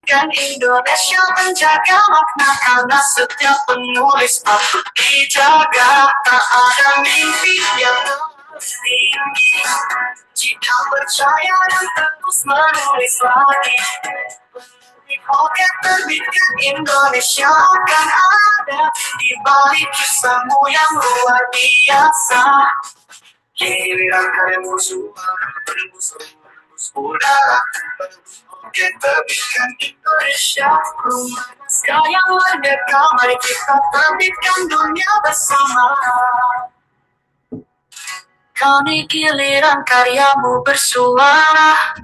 Kan Indonesia menjaga makna karena setiap penulis patut dijaga. Tak ada mimpi yang tinggi jika percaya dan terus menulis lagi. Oke, terbitkan Indonesia akan ada di balik kisahmu yang luar biasa. Giliran karyamu suara tembus udara. Oke, terbitkan Indonesia, rumah naskah yang merdeka. Mari kita terbitkan dunia bersama. Kini giliran karyamu bersuara,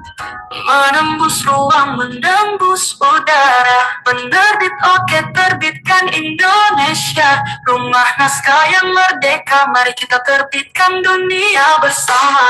menembus ruang, menembus udara. Penerbit oke, terbitkan Indonesia, rumah naskah yang merdeka. Mari kita terbitkan dunia bersama.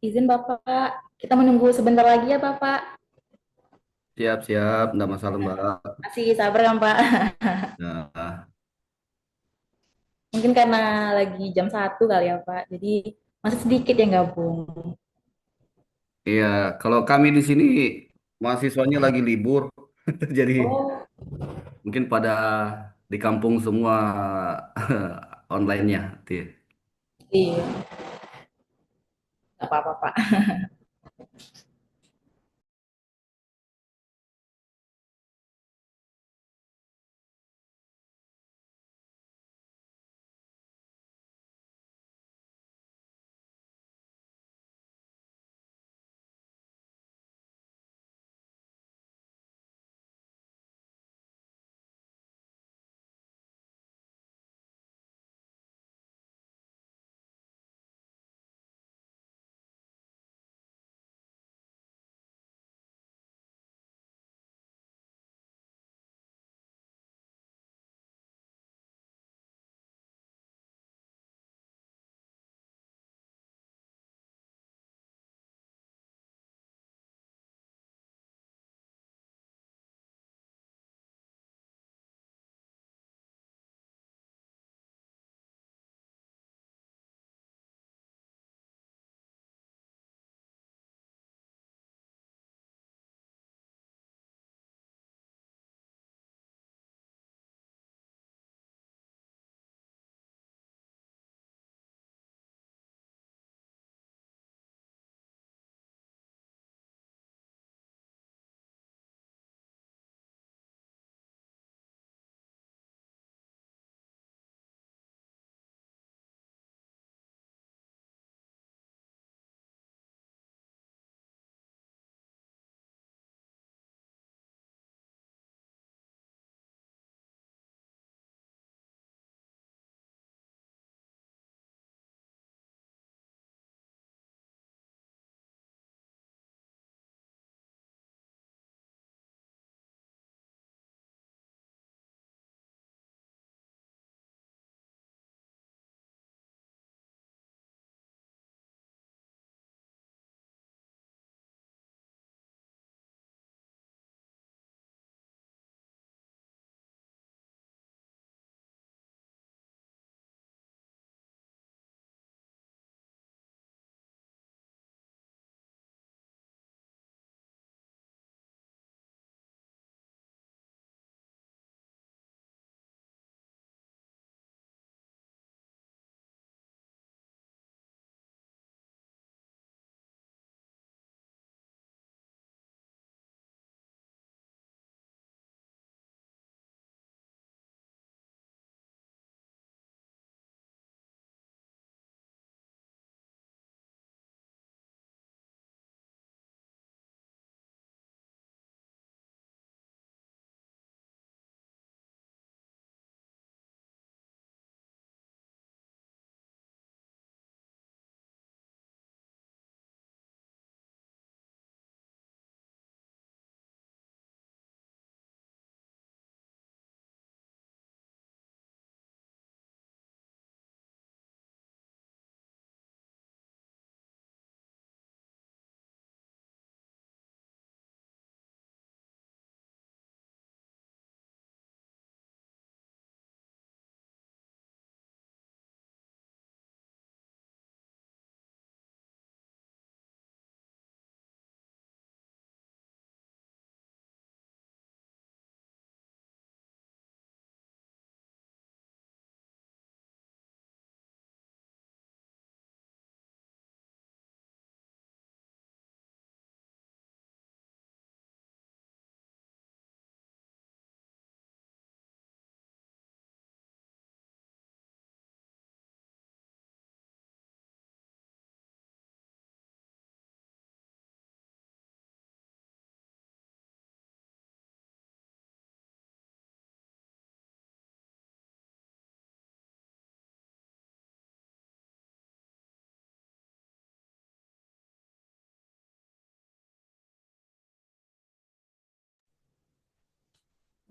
Izin Bapak, kita menunggu sebentar lagi ya Bapak. Siap, siap, enggak masalah, Mbak. Masih sabar kan Pak? Nah, Mungkin karena lagi jam 1 kali ya Pak, jadi masih sedikit yang gabung. iya, kalau kami di sini mahasiswanya lagi libur, jadi Oh, mungkin pada di kampung semua online-nya. iya, nggak apa-apa Pak.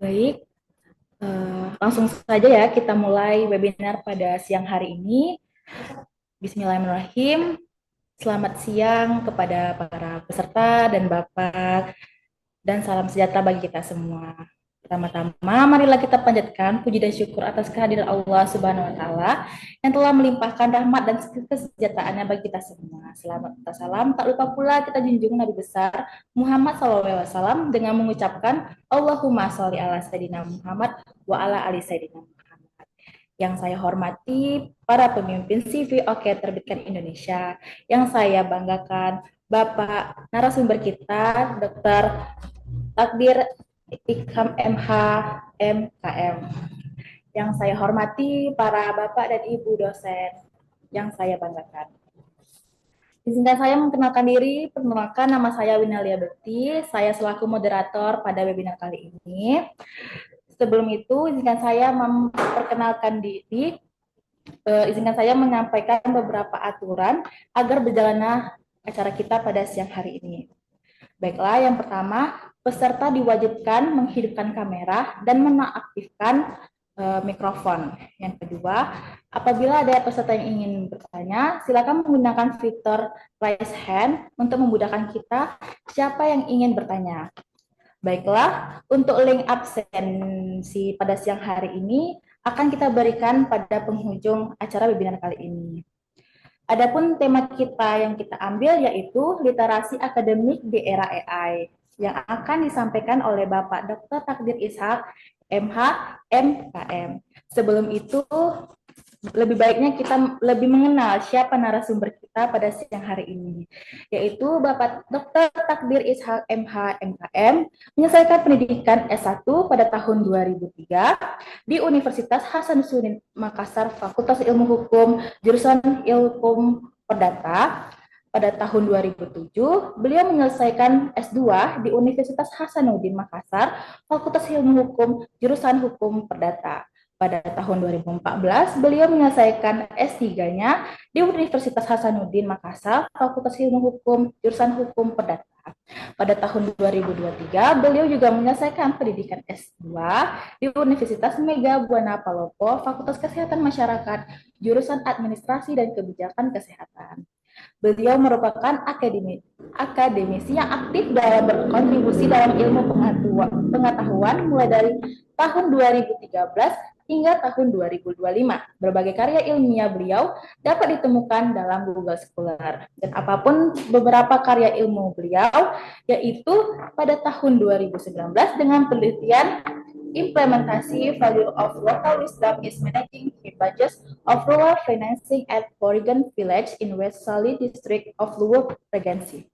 Baik, langsung saja ya kita mulai webinar pada siang hari ini. Bismillahirrahmanirrahim. Selamat siang kepada para peserta dan Bapak, dan salam sejahtera bagi kita semua. Pertama-tama, marilah kita panjatkan puji dan syukur atas kehadiran Allah Subhanahu wa Ta'ala yang telah melimpahkan rahmat dan kesejahteraannya bagi kita semua. Selamat salam, tak lupa pula kita junjung Nabi besar Muhammad SAW dengan mengucapkan Allahumma sholli ala Sayyidina Muhammad wa ala ali Sayyidina Muhammad. Yang saya hormati para pemimpin CV Oke Terbitkan Indonesia, yang saya banggakan Bapak narasumber kita Dr. Takdir Ikam MH MKM. Yang saya hormati para Bapak dan Ibu dosen yang saya banggakan. Izinkan saya memperkenalkan diri. Perkenalkan, nama saya Winalia Bekti. Saya selaku moderator pada webinar kali ini. Sebelum itu, izinkan saya memperkenalkan diri. Izinkan saya menyampaikan beberapa aturan agar berjalannya acara kita pada siang hari ini. Baiklah, yang pertama, peserta diwajibkan menghidupkan kamera dan menonaktifkan mikrofon. Yang kedua, apabila ada peserta yang ingin bertanya, silakan menggunakan fitur raise hand untuk memudahkan kita siapa yang ingin bertanya. Baiklah, untuk link absensi pada siang hari ini akan kita berikan pada penghujung acara webinar kali ini. Adapun tema kita yang kita ambil yaitu literasi akademik di era AI yang akan disampaikan oleh Bapak Dr. Takdir Ishak, MH, MKM. Sebelum itu, lebih baiknya kita lebih mengenal siapa narasumber kita pada siang hari ini, yaitu Bapak Dr. Takdir Ishak, MH, MKM, menyelesaikan pendidikan S1 pada tahun 2003 di Universitas Hasanuddin Makassar, Fakultas Ilmu Hukum, jurusan Ilmu Perdata. Pada tahun 2007, beliau menyelesaikan S2 di Universitas Hasanuddin Makassar, Fakultas Ilmu Hukum, jurusan Hukum Perdata. Pada tahun 2014, beliau menyelesaikan S3-nya di Universitas Hasanuddin Makassar, Fakultas Ilmu Hukum, jurusan Hukum Perdata. Pada tahun 2023, beliau juga menyelesaikan pendidikan S2 di Universitas Mega Buana Palopo, Fakultas Kesehatan Masyarakat, jurusan Administrasi dan Kebijakan Kesehatan. Beliau merupakan akademisi yang aktif dalam berkontribusi dalam ilmu pengetahuan mulai dari tahun 2013 hingga tahun 2025. Berbagai karya ilmiah beliau dapat ditemukan dalam Google Scholar. Dan apapun beberapa karya ilmu beliau, yaitu pada tahun 2019 dengan penelitian implementasi value of local wisdom is managing budgets of rural financing at Porygon Village in West Sali District of Luwu Regency.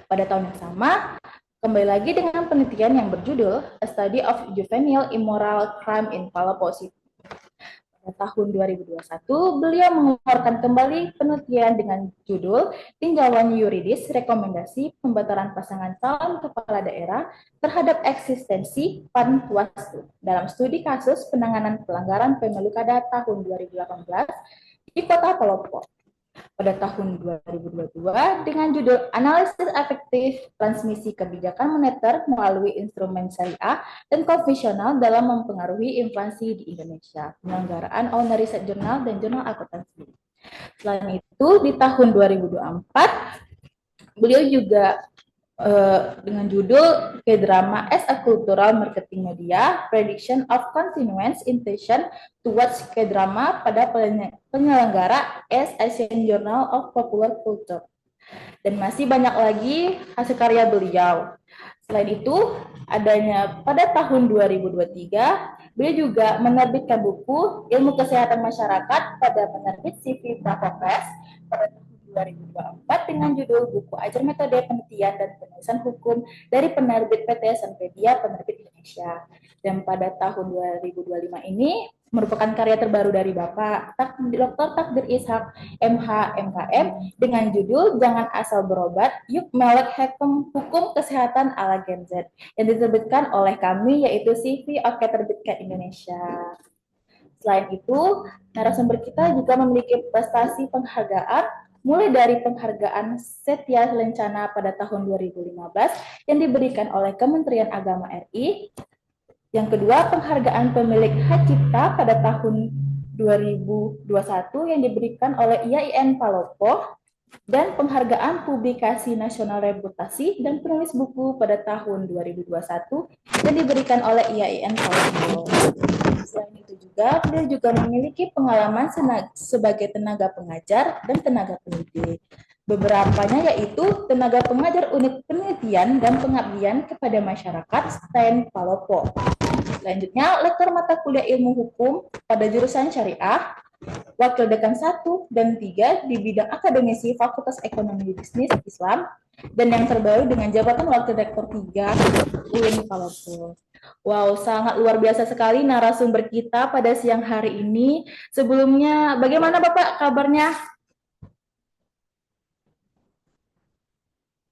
Pada tahun yang sama, kembali lagi dengan penelitian yang berjudul A Study of Juvenile Immoral Crime in Palopo City. Pada tahun 2021, beliau mengeluarkan kembali penelitian dengan judul Tinjauan Yuridis Rekomendasi Pembatalan Pasangan Calon Kepala Daerah terhadap Eksistensi Panwaslu dalam studi kasus penanganan pelanggaran pemilu kada tahun 2018 di Kota Palopo. Pada tahun 2022 dengan judul Analisis Efektif Transmisi Kebijakan Moneter melalui Instrumen Syariah dan Konvensional dalam Mempengaruhi Inflasi di Indonesia, penyelenggaraan Owner Research Journal dan Jurnal Akuntansi. Selain itu, di tahun 2024, beliau juga dengan judul K-Drama as a Cultural Marketing Media, Prediction of Continuance Intention Towards K-Drama pada penyelenggara as Asian Journal of Popular Culture. Dan masih banyak lagi hasil karya beliau. Selain itu, adanya pada tahun 2023, beliau juga menerbitkan buku Ilmu Kesehatan Masyarakat pada penerbit CV Bravo Press pada 2024 dengan judul Buku Ajar Metode Penelitian dan Penulisan Hukum dari penerbit PT Sanpedia Penerbit Indonesia. Dan pada tahun 2025 ini merupakan karya terbaru dari Bapak Dr. Takdir Ishak MH MKM dengan judul Jangan Asal Berobat, Yuk Melek Hukum Kesehatan ala Gen Z yang diterbitkan oleh kami yaitu CV Oke Terbitkan Indonesia. Selain itu, narasumber kita juga memiliki prestasi penghargaan mulai dari penghargaan Setya Lencana pada tahun 2015 yang diberikan oleh Kementerian Agama RI. Yang kedua, penghargaan pemilik hak cipta pada tahun 2021 yang diberikan oleh IAIN Palopo. dan penghargaan publikasi nasional reputasi dan penulis buku pada tahun 2021 yang diberikan oleh IAIN Solo. Selain itu juga, beliau juga memiliki pengalaman sebagai tenaga pengajar dan tenaga pendidik. Beberapanya yaitu tenaga pengajar unit penelitian dan pengabdian kepada masyarakat STEM Palopo. Selanjutnya, lektor mata kuliah ilmu hukum pada jurusan syariah, wakil dekan 1 dan 3 di bidang akademisi Fakultas Ekonomi Bisnis Islam, dan yang terbaru dengan jabatan wakil rektor 3 UIN Palopo. Wow, sangat luar biasa sekali narasumber kita pada siang hari ini. Sebelumnya, bagaimana Bapak kabarnya?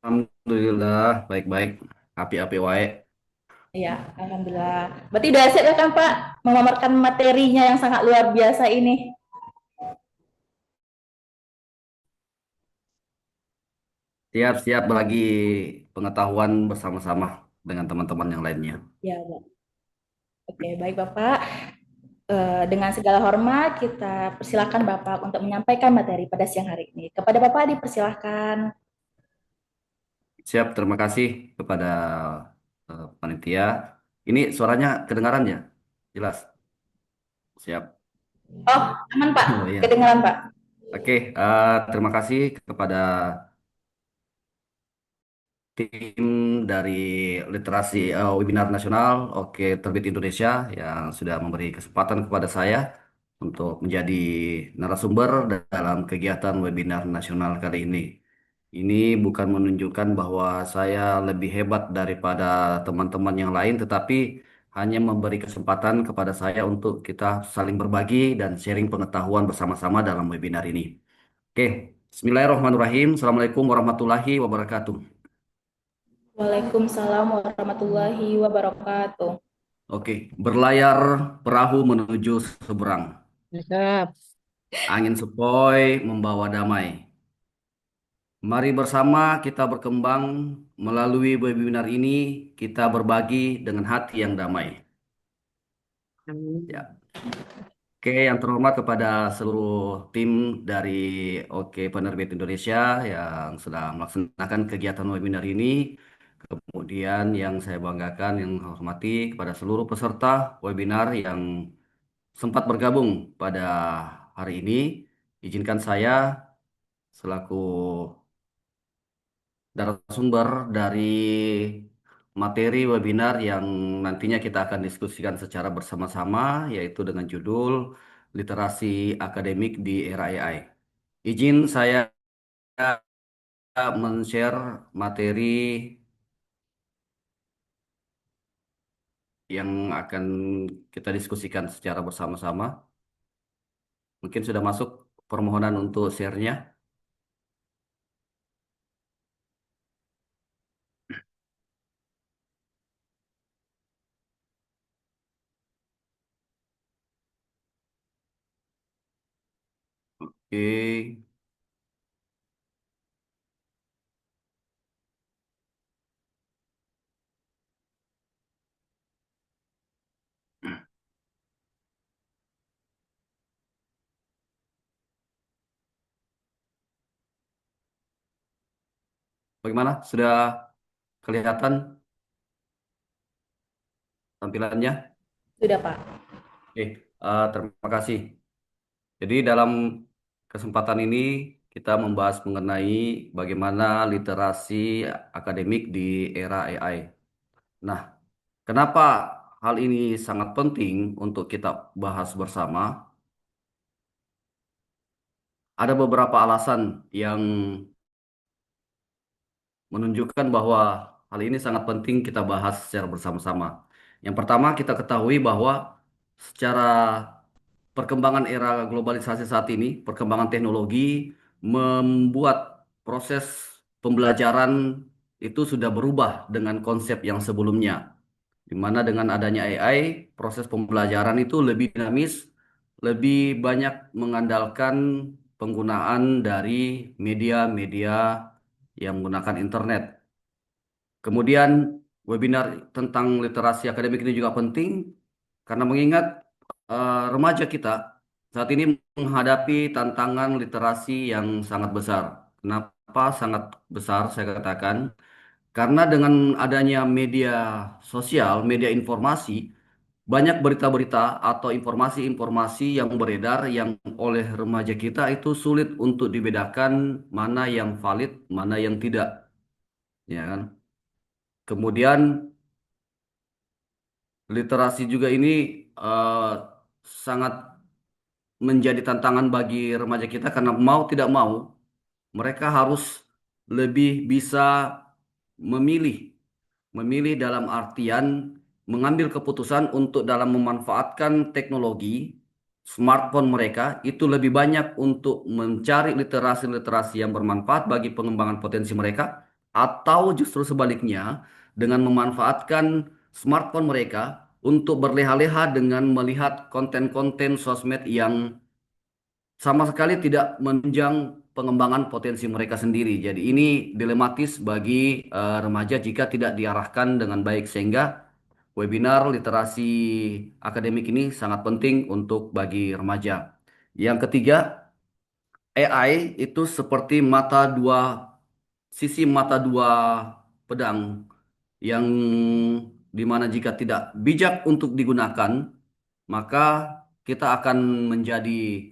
Alhamdulillah, baik-baik. Api-api wae. Ya, alhamdulillah. Berarti udah siap ya kan Pak memamerkan materinya yang sangat luar biasa ini? Siap-siap bagi pengetahuan bersama-sama dengan teman-teman yang lainnya. Ya, Pak. Oke, baik Bapak. Dengan segala hormat, kita persilakan Bapak untuk menyampaikan materi pada siang hari ini. Kepada Bapak dipersilahkan. Siap, terima kasih kepada panitia. Ini suaranya kedengaran ya? Jelas. Siap. Oh, aman Pak. Oh iya. Kedengaran Pak. Oke, terima kasih kepada tim dari Literasi Webinar Nasional Oke Terbit Indonesia yang sudah memberi kesempatan kepada saya untuk menjadi narasumber dalam kegiatan webinar nasional kali ini. Ini bukan menunjukkan bahwa saya lebih hebat daripada teman-teman yang lain, tetapi hanya memberi kesempatan kepada saya untuk kita saling berbagi dan sharing pengetahuan bersama-sama dalam webinar ini. Oke, Bismillahirrahmanirrahim. Assalamualaikum warahmatullahi wabarakatuh. Waalaikumsalam warahmatullahi wabarakatuh. Oke, berlayar perahu menuju seberang. Cakep. Angin sepoi membawa damai. Mari bersama kita berkembang melalui webinar ini, kita berbagi dengan hati yang damai. Amin. Ya. Oke, yang terhormat kepada seluruh tim dari Oke Penerbit Indonesia yang sedang melaksanakan kegiatan webinar ini. Kemudian yang saya banggakan, yang hormati kepada seluruh peserta webinar yang sempat bergabung pada hari ini. Izinkan saya selaku narasumber dari materi webinar yang nantinya kita akan diskusikan secara bersama-sama, yaitu dengan judul Literasi Akademik di Era AI. Izin saya men-share materi yang akan kita diskusikan secara bersama-sama. Mungkin sudah masuk permohonan untuk share-nya. Oke. Bagaimana? Sudah kelihatan tampilannya? Sudah Pak. Oke, terima kasih. Jadi dalam kesempatan ini kita membahas mengenai bagaimana literasi akademik di era AI. Nah, kenapa hal ini sangat penting untuk kita bahas bersama? Ada beberapa alasan yang menunjukkan bahwa hal ini sangat penting kita bahas secara bersama-sama. Yang pertama, kita ketahui bahwa secara perkembangan era globalisasi saat ini, perkembangan teknologi membuat proses pembelajaran itu sudah berubah dengan konsep yang sebelumnya. Di mana dengan adanya AI, proses pembelajaran itu lebih dinamis, lebih banyak mengandalkan penggunaan dari media-media yang menggunakan internet. Kemudian webinar tentang literasi akademik ini juga penting karena mengingat remaja kita saat ini menghadapi tantangan literasi yang sangat besar. Kenapa sangat besar saya katakan? Karena dengan adanya media sosial, media informasi, banyak berita-berita atau informasi-informasi yang beredar yang oleh remaja kita itu sulit untuk dibedakan mana yang valid, mana yang tidak, ya kan? Kemudian literasi juga ini eh, sangat menjadi tantangan bagi remaja kita karena mau tidak mau mereka harus lebih bisa memilih. Memilih dalam artian mengambil keputusan untuk dalam memanfaatkan teknologi smartphone mereka itu lebih banyak untuk mencari literasi-literasi yang bermanfaat bagi pengembangan potensi mereka atau justru sebaliknya dengan memanfaatkan smartphone mereka untuk berleha-leha dengan melihat konten-konten sosmed yang sama sekali tidak menunjang pengembangan potensi mereka sendiri. Jadi ini dilematis bagi remaja jika tidak diarahkan dengan baik sehingga webinar literasi akademik ini sangat penting untuk bagi remaja. Yang ketiga, AI itu seperti sisi mata dua pedang yang dimana jika tidak bijak untuk digunakan, maka kita akan menjadi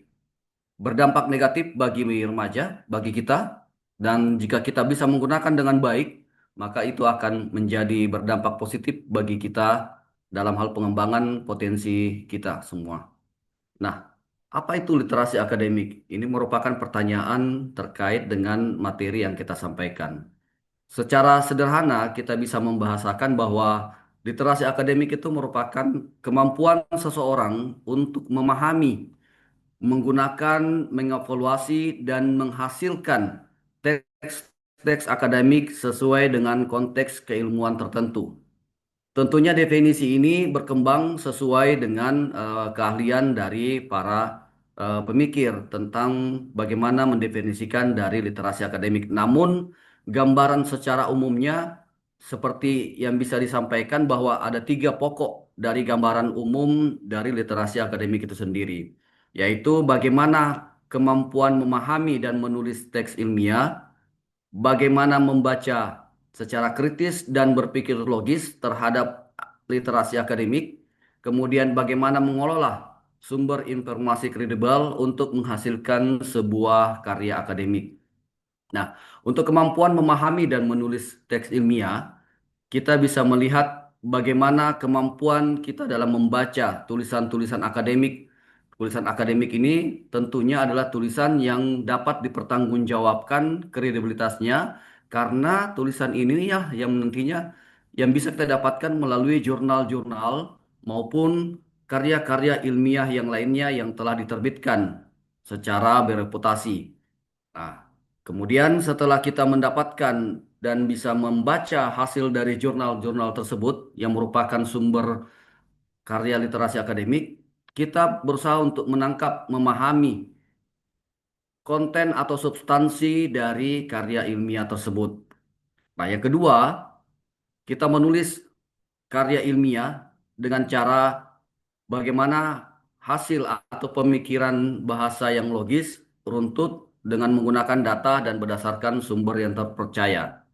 berdampak negatif bagi remaja, bagi kita, dan jika kita bisa menggunakan dengan baik, maka itu akan menjadi berdampak positif bagi kita dalam hal pengembangan potensi kita semua. Nah, apa itu literasi akademik? Ini merupakan pertanyaan terkait dengan materi yang kita sampaikan. Secara sederhana, kita bisa membahasakan bahwa literasi akademik itu merupakan kemampuan seseorang untuk memahami menggunakan, mengevaluasi, dan menghasilkan teks-teks akademik sesuai dengan konteks keilmuan tertentu. Tentunya definisi ini berkembang sesuai dengan keahlian dari para pemikir tentang bagaimana mendefinisikan dari literasi akademik. Namun, gambaran secara umumnya seperti yang bisa disampaikan bahwa ada tiga pokok dari gambaran umum dari literasi akademik itu sendiri, yaitu bagaimana kemampuan memahami dan menulis teks ilmiah, bagaimana membaca secara kritis dan berpikir logis terhadap literasi akademik, kemudian bagaimana mengelola sumber informasi kredibel untuk menghasilkan sebuah karya akademik. Nah, untuk kemampuan memahami dan menulis teks ilmiah, kita bisa melihat bagaimana kemampuan kita dalam membaca tulisan-tulisan akademik. Tulisan akademik ini tentunya adalah tulisan yang dapat dipertanggungjawabkan kredibilitasnya karena tulisan ini ya yang nantinya yang bisa kita dapatkan melalui jurnal-jurnal maupun karya-karya ilmiah yang lainnya yang telah diterbitkan secara bereputasi. Nah, kemudian setelah kita mendapatkan dan bisa membaca hasil dari jurnal-jurnal tersebut yang merupakan sumber karya literasi akademik, kita berusaha untuk menangkap, memahami konten atau substansi dari karya ilmiah tersebut. Nah, yang kedua, kita menulis karya ilmiah dengan cara bagaimana hasil atau pemikiran bahasa yang logis, runtut dengan menggunakan data dan berdasarkan sumber yang terpercaya.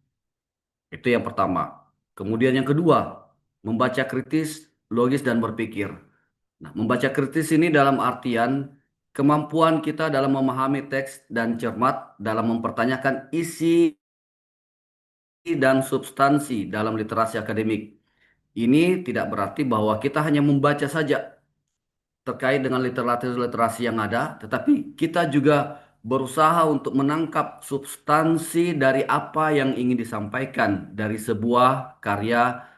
Itu yang pertama. Kemudian yang kedua, membaca kritis, logis dan berpikir. Nah, membaca kritis ini dalam artian kemampuan kita dalam memahami teks dan cermat dalam mempertanyakan isi dan substansi dalam literasi akademik. Ini tidak berarti bahwa kita hanya membaca saja terkait dengan literasi-literasi yang ada, tetapi kita juga berusaha untuk menangkap substansi dari apa yang ingin disampaikan dari sebuah karya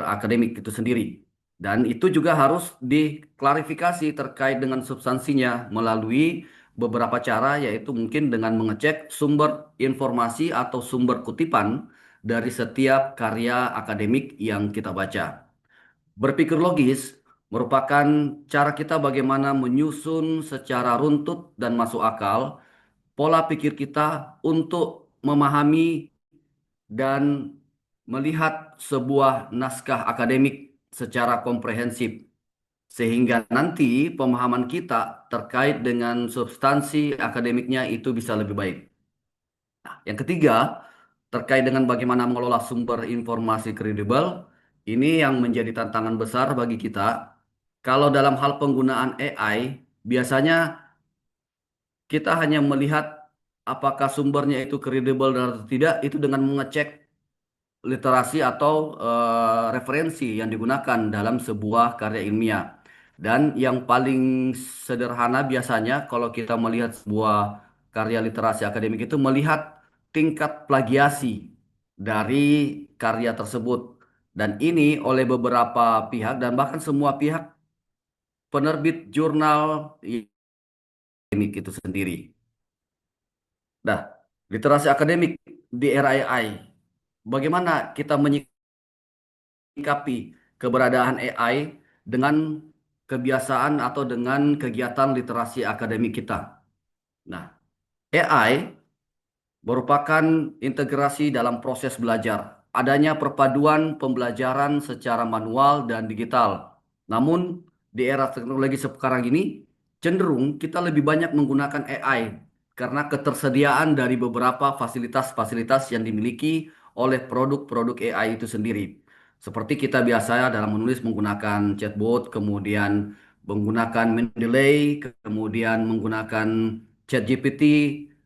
akademik itu sendiri. Dan itu juga harus diklarifikasi terkait dengan substansinya melalui beberapa cara, yaitu mungkin dengan mengecek sumber informasi atau sumber kutipan dari setiap karya akademik yang kita baca. Berpikir logis merupakan cara kita bagaimana menyusun secara runtut dan masuk akal pola pikir kita untuk memahami dan melihat sebuah naskah akademik secara komprehensif. Sehingga nanti pemahaman kita terkait dengan substansi akademiknya itu bisa lebih baik. Yang ketiga, terkait dengan bagaimana mengelola sumber informasi kredibel, ini yang menjadi tantangan besar bagi kita. Kalau dalam hal penggunaan AI, biasanya kita hanya melihat apakah sumbernya itu kredibel dan atau tidak, itu dengan mengecek literasi atau referensi yang digunakan dalam sebuah karya ilmiah. Dan yang paling sederhana biasanya kalau kita melihat sebuah karya literasi akademik itu melihat tingkat plagiasi dari karya tersebut. Dan ini oleh beberapa pihak dan bahkan semua pihak penerbit jurnal akademik itu sendiri. Nah, literasi akademik di era AI, bagaimana kita menyikapi keberadaan AI dengan kebiasaan atau dengan kegiatan literasi akademik kita. Nah, AI merupakan integrasi dalam proses belajar. Adanya perpaduan pembelajaran secara manual dan digital. Namun, di era teknologi sekarang ini, cenderung kita lebih banyak menggunakan AI karena ketersediaan dari beberapa fasilitas-fasilitas yang dimiliki oleh produk-produk AI itu sendiri. Seperti kita biasa dalam menulis menggunakan chatbot, kemudian menggunakan Mendeley, kemudian menggunakan ChatGPT,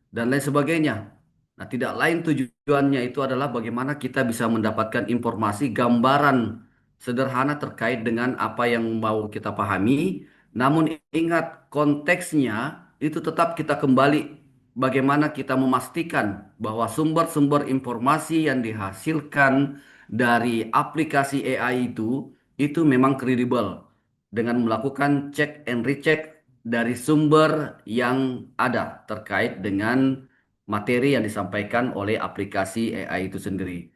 dan lain sebagainya. Nah, tidak lain tujuannya itu adalah bagaimana kita bisa mendapatkan informasi, gambaran sederhana terkait dengan apa yang mau kita pahami. Namun ingat konteksnya itu tetap kita kembali bagaimana kita memastikan bahwa sumber-sumber informasi yang dihasilkan dari aplikasi AI itu memang kredibel dengan melakukan cek and recheck dari sumber yang ada terkait dengan materi yang disampaikan oleh aplikasi AI itu sendiri.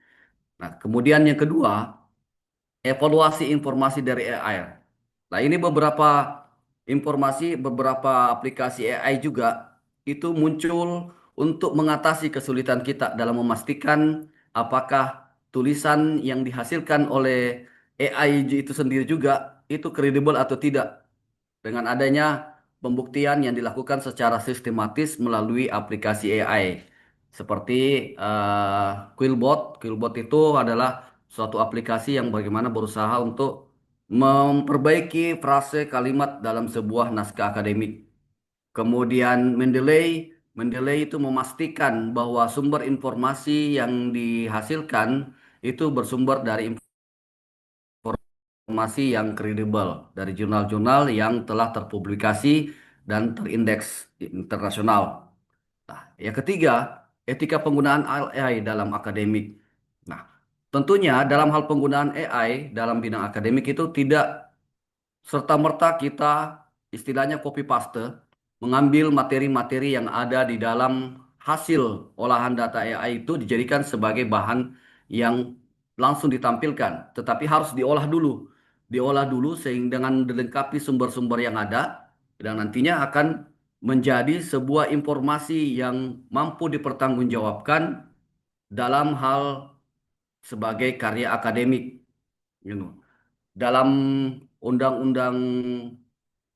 Nah, kemudian yang kedua, evaluasi informasi dari AI. Nah, ini beberapa informasi, beberapa aplikasi AI juga itu muncul untuk mengatasi kesulitan kita dalam memastikan apakah tulisan yang dihasilkan oleh AI itu sendiri juga itu kredibel atau tidak dengan adanya pembuktian yang dilakukan secara sistematis melalui aplikasi AI. Seperti Quillbot. Quillbot itu adalah suatu aplikasi yang bagaimana berusaha untuk memperbaiki frase kalimat dalam sebuah naskah akademik. Kemudian Mendeley, Mendeley itu memastikan bahwa sumber informasi yang dihasilkan itu bersumber dari informasi yang kredibel dari jurnal-jurnal yang telah terpublikasi dan terindeks internasional. Nah, yang ketiga, etika penggunaan AI dalam akademik. Nah, tentunya dalam hal penggunaan AI dalam bidang akademik itu tidak serta-merta kita istilahnya copy paste, mengambil materi-materi yang ada di dalam hasil olahan data AI itu dijadikan sebagai bahan yang langsung ditampilkan, tetapi harus diolah dulu. Diolah dulu sehingga dengan dilengkapi sumber-sumber yang ada dan nantinya akan menjadi sebuah informasi yang mampu dipertanggungjawabkan dalam hal sebagai karya akademik. You know. Dalam undang-undang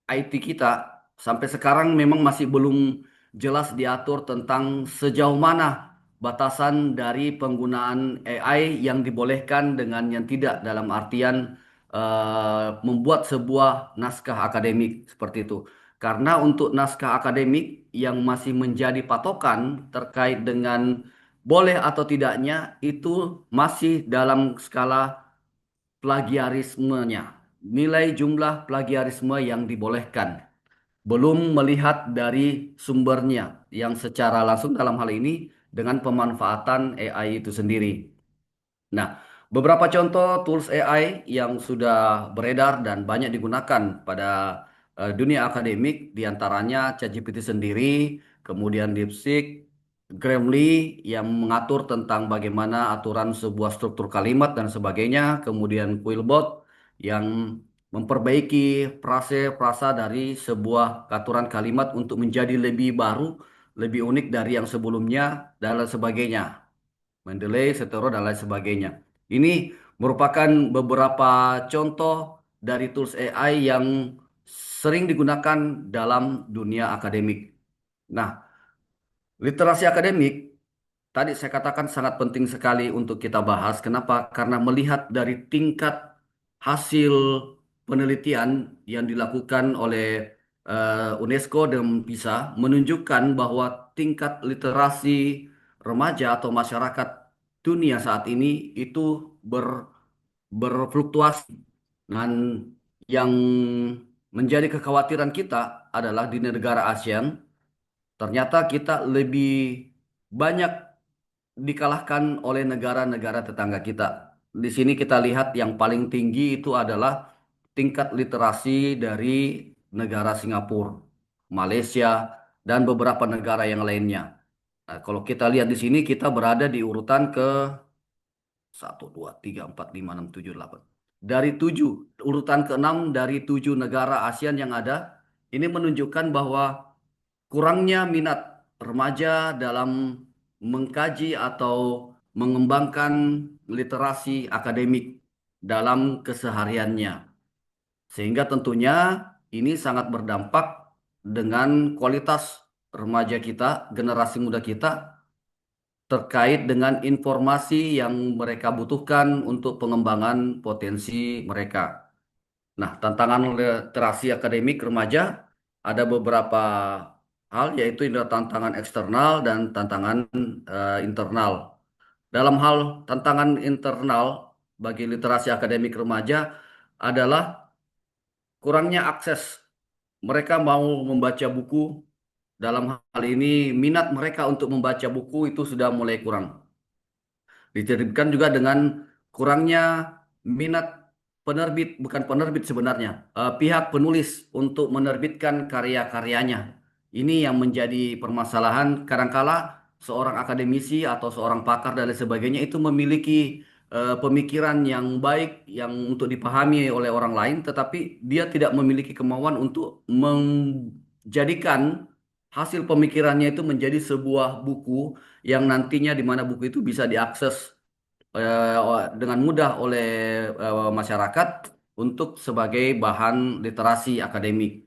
IT kita sampai sekarang memang masih belum jelas diatur tentang sejauh mana batasan dari penggunaan AI yang dibolehkan dengan yang tidak dalam artian membuat sebuah naskah akademik seperti itu. Karena untuk naskah akademik yang masih menjadi patokan terkait dengan boleh atau tidaknya itu masih dalam skala plagiarismenya, nilai jumlah plagiarisme yang dibolehkan, belum melihat dari sumbernya yang secara langsung dalam hal ini dengan pemanfaatan AI itu sendiri. Nah, beberapa contoh tools AI yang sudah beredar dan banyak digunakan pada dunia akademik, diantaranya ChatGPT sendiri, kemudian DeepSeek, Grammarly yang mengatur tentang bagaimana aturan sebuah struktur kalimat dan sebagainya, kemudian Quillbot yang memperbaiki frasa dari sebuah aturan kalimat untuk menjadi lebih baru, lebih unik dari yang sebelumnya, dan lain sebagainya. Mendeley, Setero, dan lain sebagainya. Ini merupakan beberapa contoh dari tools AI yang sering digunakan dalam dunia akademik. Nah, literasi akademik tadi saya katakan sangat penting sekali untuk kita bahas. Kenapa? Karena melihat dari tingkat hasil penelitian yang dilakukan oleh UNESCO dan PISA menunjukkan bahwa tingkat literasi remaja atau masyarakat dunia saat ini itu berfluktuasi. Dan yang menjadi kekhawatiran kita adalah di negara ASEAN, ternyata kita lebih banyak dikalahkan oleh negara-negara tetangga kita. Di sini kita lihat yang paling tinggi itu adalah tingkat literasi dari negara Singapura, Malaysia, dan beberapa negara yang lainnya. Nah, kalau kita lihat di sini kita berada di urutan ke 1, 2, 3, 4, 5, 6, 7, 8. Dari 7, urutan ke-6 dari 7 negara ASEAN yang ada, ini menunjukkan bahwa kurangnya minat remaja dalam mengkaji atau mengembangkan literasi akademik dalam kesehariannya. Sehingga tentunya ini sangat berdampak dengan kualitas remaja kita, generasi muda kita terkait dengan informasi yang mereka butuhkan untuk pengembangan potensi mereka. Nah, tantangan literasi akademik remaja ada beberapa hal, yaitu ada tantangan eksternal dan tantangan internal. Dalam hal tantangan internal bagi literasi akademik remaja adalah kurangnya akses. Mereka mau membaca buku, dalam hal ini minat mereka untuk membaca buku itu sudah mulai kurang. Ditertibkan juga dengan kurangnya minat penerbit, bukan penerbit sebenarnya, pihak penulis untuk menerbitkan karya-karyanya. Ini yang menjadi permasalahan kadangkala seorang akademisi atau seorang pakar dan lain sebagainya itu memiliki pemikiran yang baik yang untuk dipahami oleh orang lain, tetapi dia tidak memiliki kemauan untuk menjadikan hasil pemikirannya itu menjadi sebuah buku yang nantinya di mana buku itu bisa diakses dengan mudah oleh masyarakat untuk sebagai bahan literasi akademik.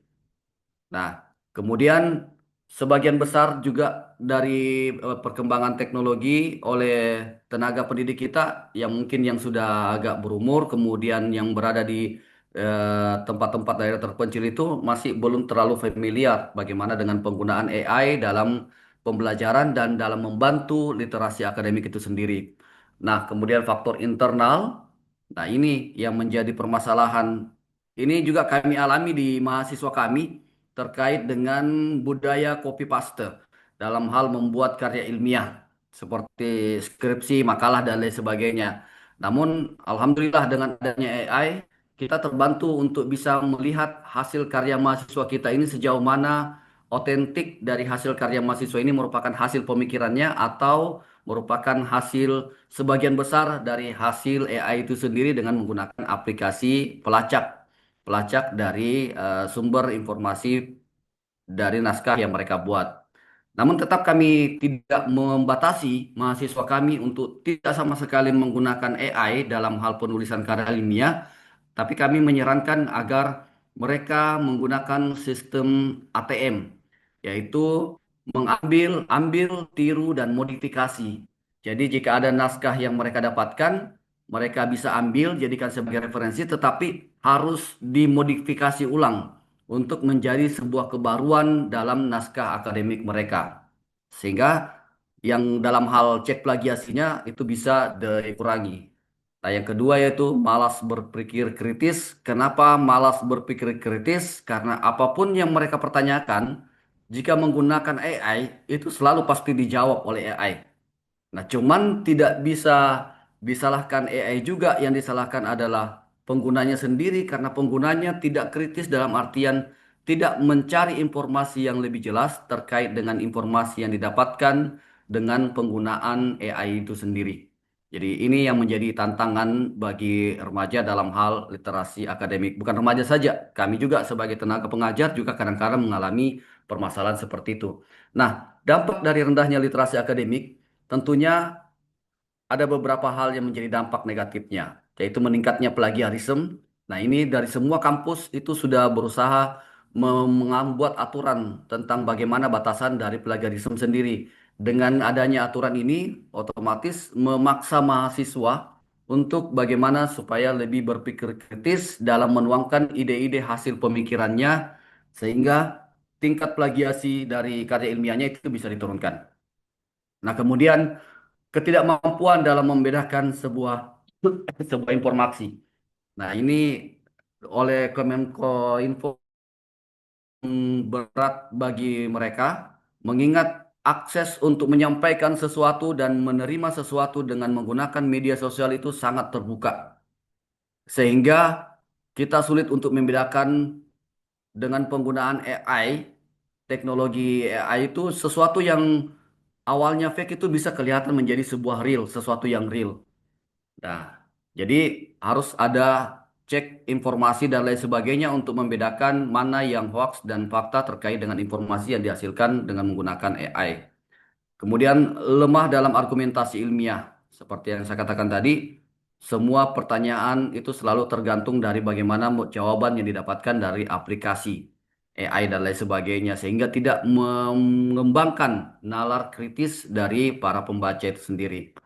Nah, kemudian sebagian besar juga dari perkembangan teknologi oleh tenaga pendidik kita yang mungkin yang sudah agak berumur, kemudian yang berada di tempat-tempat daerah terpencil itu masih belum terlalu familiar bagaimana dengan penggunaan AI dalam pembelajaran dan dalam membantu literasi akademik itu sendiri. Nah, kemudian faktor internal, nah ini yang menjadi permasalahan. Ini juga kami alami di mahasiswa kami terkait dengan budaya copy paste dalam hal membuat karya ilmiah seperti skripsi, makalah dan lain sebagainya. Namun alhamdulillah dengan adanya AI kita terbantu untuk bisa melihat hasil karya mahasiswa kita ini sejauh mana otentik dari hasil karya mahasiswa ini merupakan hasil pemikirannya atau merupakan hasil sebagian besar dari hasil AI itu sendiri dengan menggunakan aplikasi pelacak dari sumber informasi dari naskah yang mereka buat. Namun tetap kami tidak membatasi mahasiswa kami untuk tidak sama sekali menggunakan AI dalam hal penulisan karya ilmiah, tapi kami menyarankan agar mereka menggunakan sistem ATM, yaitu ambil, tiru, dan modifikasi. Jadi jika ada naskah yang mereka dapatkan, mereka bisa ambil, jadikan sebagai referensi, tetapi harus dimodifikasi ulang untuk menjadi sebuah kebaruan dalam naskah akademik mereka. Sehingga yang dalam hal cek plagiasinya itu bisa dikurangi. Nah, yang kedua yaitu malas berpikir kritis. Kenapa malas berpikir kritis? Karena apapun yang mereka pertanyakan, jika menggunakan AI, itu selalu pasti dijawab oleh AI. Nah, cuman tidak bisa disalahkan AI juga. Yang disalahkan adalah penggunanya sendiri karena penggunanya tidak kritis dalam artian tidak mencari informasi yang lebih jelas terkait dengan informasi yang didapatkan dengan penggunaan AI itu sendiri. Jadi ini yang menjadi tantangan bagi remaja dalam hal literasi akademik. Bukan remaja saja, kami juga sebagai tenaga pengajar juga kadang-kadang mengalami permasalahan seperti itu. Nah, dampak dari rendahnya literasi akademik tentunya ada beberapa hal yang menjadi dampak negatifnya, yaitu meningkatnya plagiarisme. Nah, ini dari semua kampus itu sudah berusaha membuat aturan tentang bagaimana batasan dari plagiarisme sendiri. Dengan adanya aturan ini, otomatis memaksa mahasiswa untuk bagaimana supaya lebih berpikir kritis dalam menuangkan ide-ide hasil pemikirannya, sehingga tingkat plagiasi dari karya ilmiahnya itu bisa diturunkan. Nah, kemudian ketidakmampuan dalam membedakan sebuah sebuah informasi. Nah, ini oleh Kemenkominfo berat bagi mereka, mengingat akses untuk menyampaikan sesuatu dan menerima sesuatu dengan menggunakan media sosial itu sangat terbuka. Sehingga kita sulit untuk membedakan dengan penggunaan AI, teknologi AI itu sesuatu yang awalnya fake itu bisa kelihatan menjadi sebuah real, sesuatu yang real. Nah, jadi harus ada cek informasi dan lain sebagainya untuk membedakan mana yang hoax dan fakta terkait dengan informasi yang dihasilkan dengan menggunakan AI. Kemudian lemah dalam argumentasi ilmiah. Seperti yang saya katakan tadi, semua pertanyaan itu selalu tergantung dari bagaimana jawaban yang didapatkan dari aplikasi AI dan lain sebagainya, sehingga tidak mengembangkan nalar kritis dari para pembaca itu sendiri.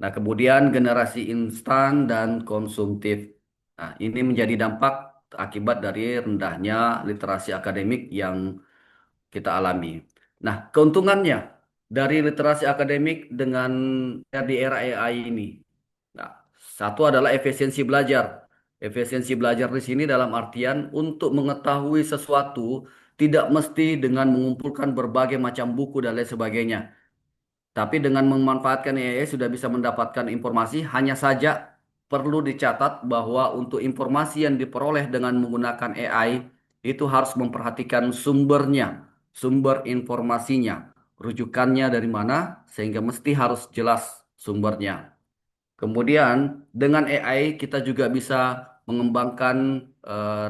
Nah, kemudian generasi instan dan konsumtif. Nah, ini menjadi dampak akibat dari rendahnya literasi akademik yang kita alami. Nah, keuntungannya dari literasi akademik dengan di era AI ini. Nah, satu adalah efisiensi belajar. Efisiensi belajar di sini dalam artian untuk mengetahui sesuatu tidak mesti dengan mengumpulkan berbagai macam buku dan lain sebagainya. Tapi dengan memanfaatkan AI sudah bisa mendapatkan informasi, hanya saja perlu dicatat bahwa untuk informasi yang diperoleh dengan menggunakan AI itu harus memperhatikan sumbernya, sumber informasinya, rujukannya dari mana, sehingga mesti harus jelas sumbernya. Kemudian dengan AI kita juga bisa mengembangkan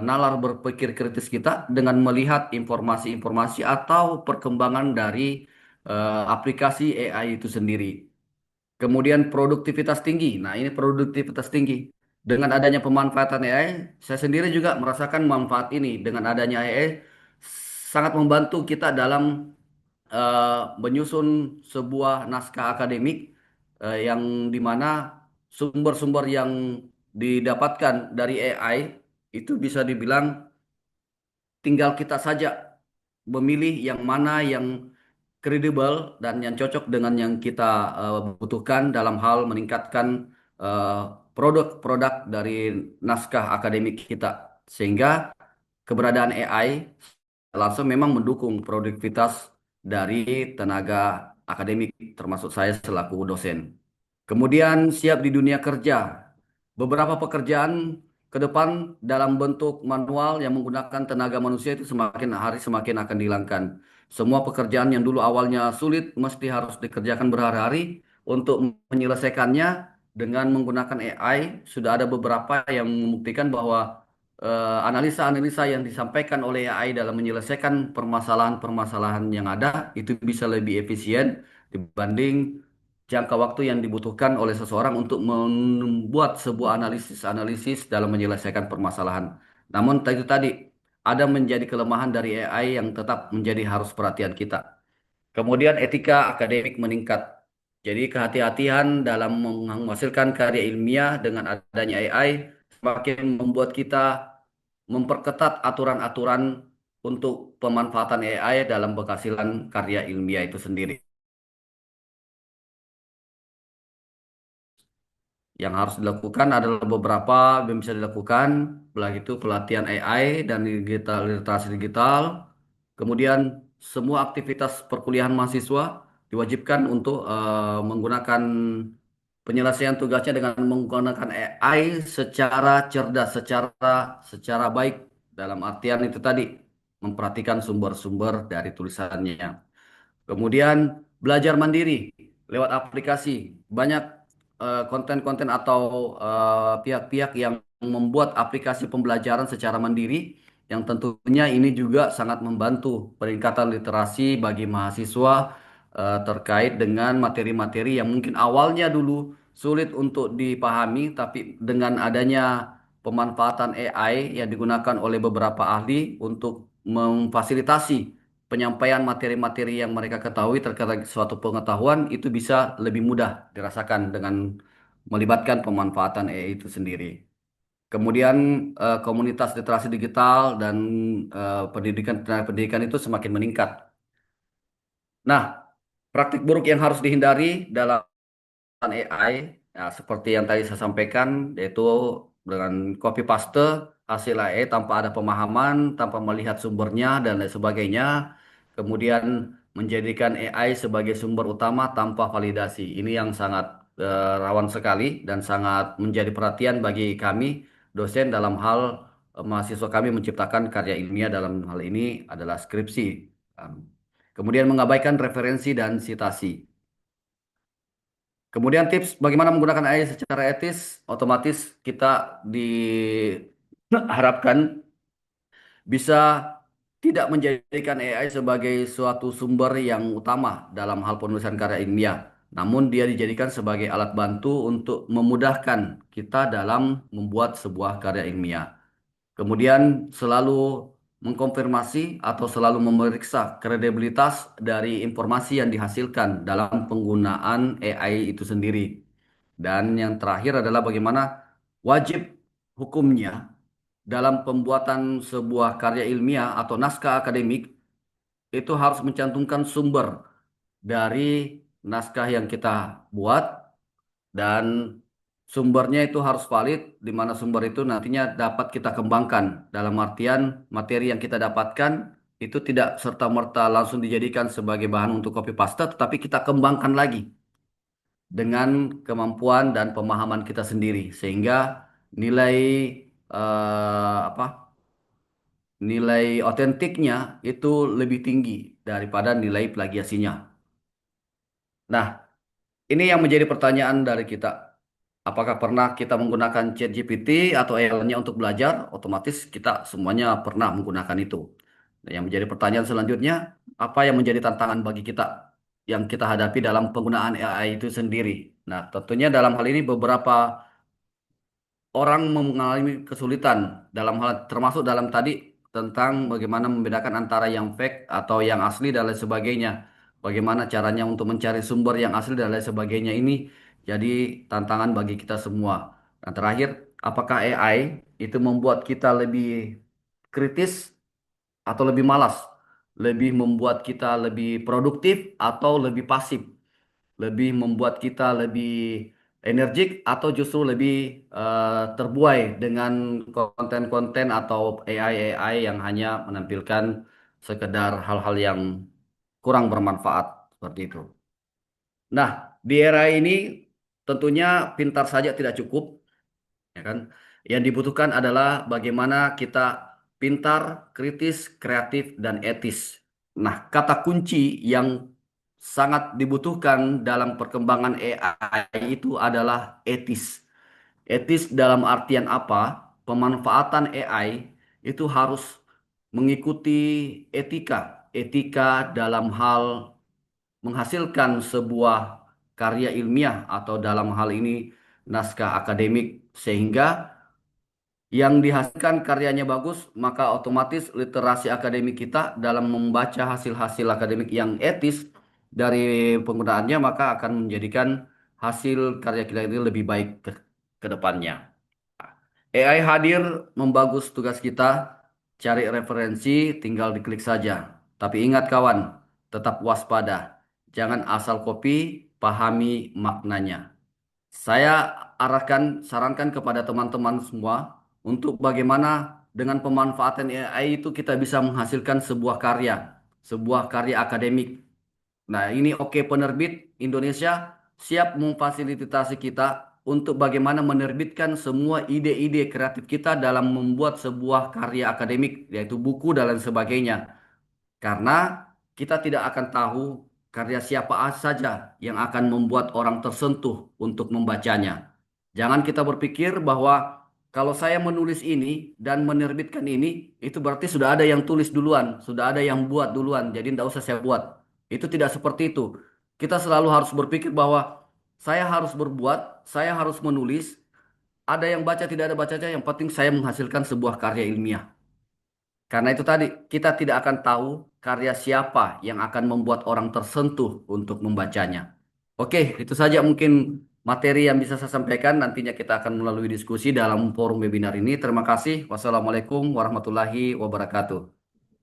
nalar berpikir kritis kita dengan melihat informasi-informasi atau perkembangan dari aplikasi AI itu sendiri. Kemudian produktivitas tinggi. Nah, ini produktivitas tinggi. Dengan adanya pemanfaatan AI, saya sendiri juga merasakan manfaat ini. Dengan adanya AI sangat membantu kita dalam menyusun sebuah naskah akademik yang dimana sumber-sumber yang didapatkan dari AI itu bisa dibilang tinggal kita saja memilih yang mana yang kredibel dan yang cocok dengan yang kita butuhkan dalam hal meningkatkan eh, produk-produk dari naskah akademik kita. Sehingga keberadaan AI langsung memang mendukung produktivitas dari tenaga akademik, termasuk saya selaku dosen. Kemudian siap di dunia kerja. Beberapa pekerjaan ke depan dalam bentuk manual yang menggunakan tenaga manusia itu semakin hari semakin akan dihilangkan. Semua pekerjaan yang dulu awalnya sulit mesti harus dikerjakan berhari-hari untuk menyelesaikannya dengan menggunakan AI. Sudah ada beberapa yang membuktikan bahwa analisa-analisa yang disampaikan oleh AI dalam menyelesaikan permasalahan-permasalahan yang ada itu bisa lebih efisien dibanding jangka waktu yang dibutuhkan oleh seseorang untuk membuat sebuah analisis-analisis dalam menyelesaikan permasalahan. Namun itu tadi ada menjadi kelemahan dari AI yang tetap menjadi harus perhatian kita. Kemudian etika akademik meningkat. Jadi kehati-hatian dalam menghasilkan karya ilmiah dengan adanya AI semakin membuat kita memperketat aturan-aturan untuk pemanfaatan AI dalam penghasilan karya ilmiah itu sendiri. Yang harus dilakukan adalah beberapa yang bisa dilakukan, belah itu pelatihan AI dan digital, literasi digital. Kemudian semua aktivitas perkuliahan mahasiswa diwajibkan untuk menggunakan penyelesaian tugasnya dengan menggunakan AI secara cerdas, secara baik dalam artian itu tadi memperhatikan sumber-sumber dari tulisannya. Kemudian belajar mandiri lewat aplikasi. Banyak konten-konten atau pihak-pihak yang membuat aplikasi pembelajaran secara mandiri yang tentunya ini juga sangat membantu peningkatan literasi bagi mahasiswa terkait dengan materi-materi yang mungkin awalnya dulu sulit untuk dipahami, tapi dengan adanya pemanfaatan AI yang digunakan oleh beberapa ahli untuk memfasilitasi penyampaian materi-materi yang mereka ketahui terkait suatu pengetahuan itu bisa lebih mudah dirasakan dengan melibatkan pemanfaatan AI itu sendiri. Kemudian komunitas literasi digital dan pendidikan tenaga pendidikan itu semakin meningkat. Nah, praktik buruk yang harus dihindari dalam AI, ya, seperti yang tadi saya sampaikan, yaitu dengan copy paste hasil AI tanpa ada pemahaman, tanpa melihat sumbernya dan lain sebagainya. Kemudian menjadikan AI sebagai sumber utama tanpa validasi. Ini yang sangat rawan sekali dan sangat menjadi perhatian bagi kami dosen dalam hal mahasiswa kami menciptakan karya ilmiah dalam hal ini adalah skripsi. Kemudian mengabaikan referensi dan sitasi. Kemudian tips bagaimana menggunakan AI secara etis, otomatis kita diharapkan bisa tidak menjadikan AI sebagai suatu sumber yang utama dalam hal penulisan karya ilmiah, namun dia dijadikan sebagai alat bantu untuk memudahkan kita dalam membuat sebuah karya ilmiah. Kemudian selalu mengkonfirmasi atau selalu memeriksa kredibilitas dari informasi yang dihasilkan dalam penggunaan AI itu sendiri. Dan yang terakhir adalah bagaimana wajib hukumnya dalam pembuatan sebuah karya ilmiah atau naskah akademik itu harus mencantumkan sumber dari naskah yang kita buat dan sumbernya itu harus valid, di mana sumber itu nantinya dapat kita kembangkan. Dalam artian materi yang kita dapatkan itu tidak serta-merta langsung dijadikan sebagai bahan untuk copy paste, tetapi kita kembangkan lagi dengan kemampuan dan pemahaman kita sendiri, sehingga nilai apa nilai otentiknya itu lebih tinggi daripada nilai plagiasinya. Nah, ini yang menjadi pertanyaan dari kita. Apakah pernah kita menggunakan ChatGPT atau AI-nya untuk belajar? Otomatis kita semuanya pernah menggunakan itu. Nah, yang menjadi pertanyaan selanjutnya, apa yang menjadi tantangan bagi kita yang kita hadapi dalam penggunaan AI itu sendiri? Nah, tentunya dalam hal ini beberapa orang mengalami kesulitan dalam hal termasuk dalam tadi tentang bagaimana membedakan antara yang fake atau yang asli dan lain sebagainya. Bagaimana caranya untuk mencari sumber yang asli dan lain sebagainya ini jadi tantangan bagi kita semua. Dan terakhir, apakah AI itu membuat kita lebih kritis atau lebih malas? Lebih membuat kita lebih produktif atau lebih pasif? Lebih membuat kita lebih energik atau justru lebih terbuai dengan konten-konten atau AI-AI yang hanya menampilkan sekedar hal-hal yang kurang bermanfaat seperti itu. Nah, di era ini tentunya pintar saja tidak cukup, ya kan? Yang dibutuhkan adalah bagaimana kita pintar, kritis, kreatif, dan etis. Nah, kata kunci yang sangat dibutuhkan dalam perkembangan AI itu adalah etis. Etis dalam artian apa? Pemanfaatan AI itu harus mengikuti etika. Etika dalam hal menghasilkan sebuah karya ilmiah atau dalam hal ini naskah akademik sehingga yang dihasilkan karyanya bagus, maka otomatis literasi akademik kita dalam membaca hasil-hasil akademik yang etis dari penggunaannya, maka akan menjadikan hasil karya kita ini lebih baik ke depannya. AI hadir membagus tugas kita, cari referensi, tinggal diklik saja. Tapi ingat kawan, tetap waspada. Jangan asal copy, pahami maknanya. Saya sarankan kepada teman-teman semua untuk bagaimana dengan pemanfaatan AI itu kita bisa menghasilkan sebuah karya akademik. Nah, ini oke penerbit Indonesia siap memfasilitasi kita untuk bagaimana menerbitkan semua ide-ide kreatif kita dalam membuat sebuah karya akademik, yaitu buku dan lain sebagainya. Karena kita tidak akan tahu karya siapa saja yang akan membuat orang tersentuh untuk membacanya. Jangan kita berpikir bahwa kalau saya menulis ini dan menerbitkan ini, itu berarti sudah ada yang tulis duluan, sudah ada yang buat duluan, jadi tidak usah saya buat. Itu tidak seperti itu. Kita selalu harus berpikir bahwa saya harus berbuat, saya harus menulis, ada yang baca, tidak ada bacanya, yang penting saya menghasilkan sebuah karya ilmiah. Karena itu tadi kita tidak akan tahu karya siapa yang akan membuat orang tersentuh untuk membacanya. Oke, itu saja mungkin materi yang bisa saya sampaikan. Nantinya kita akan melalui diskusi dalam forum webinar ini. Terima kasih. Wassalamualaikum warahmatullahi wabarakatuh.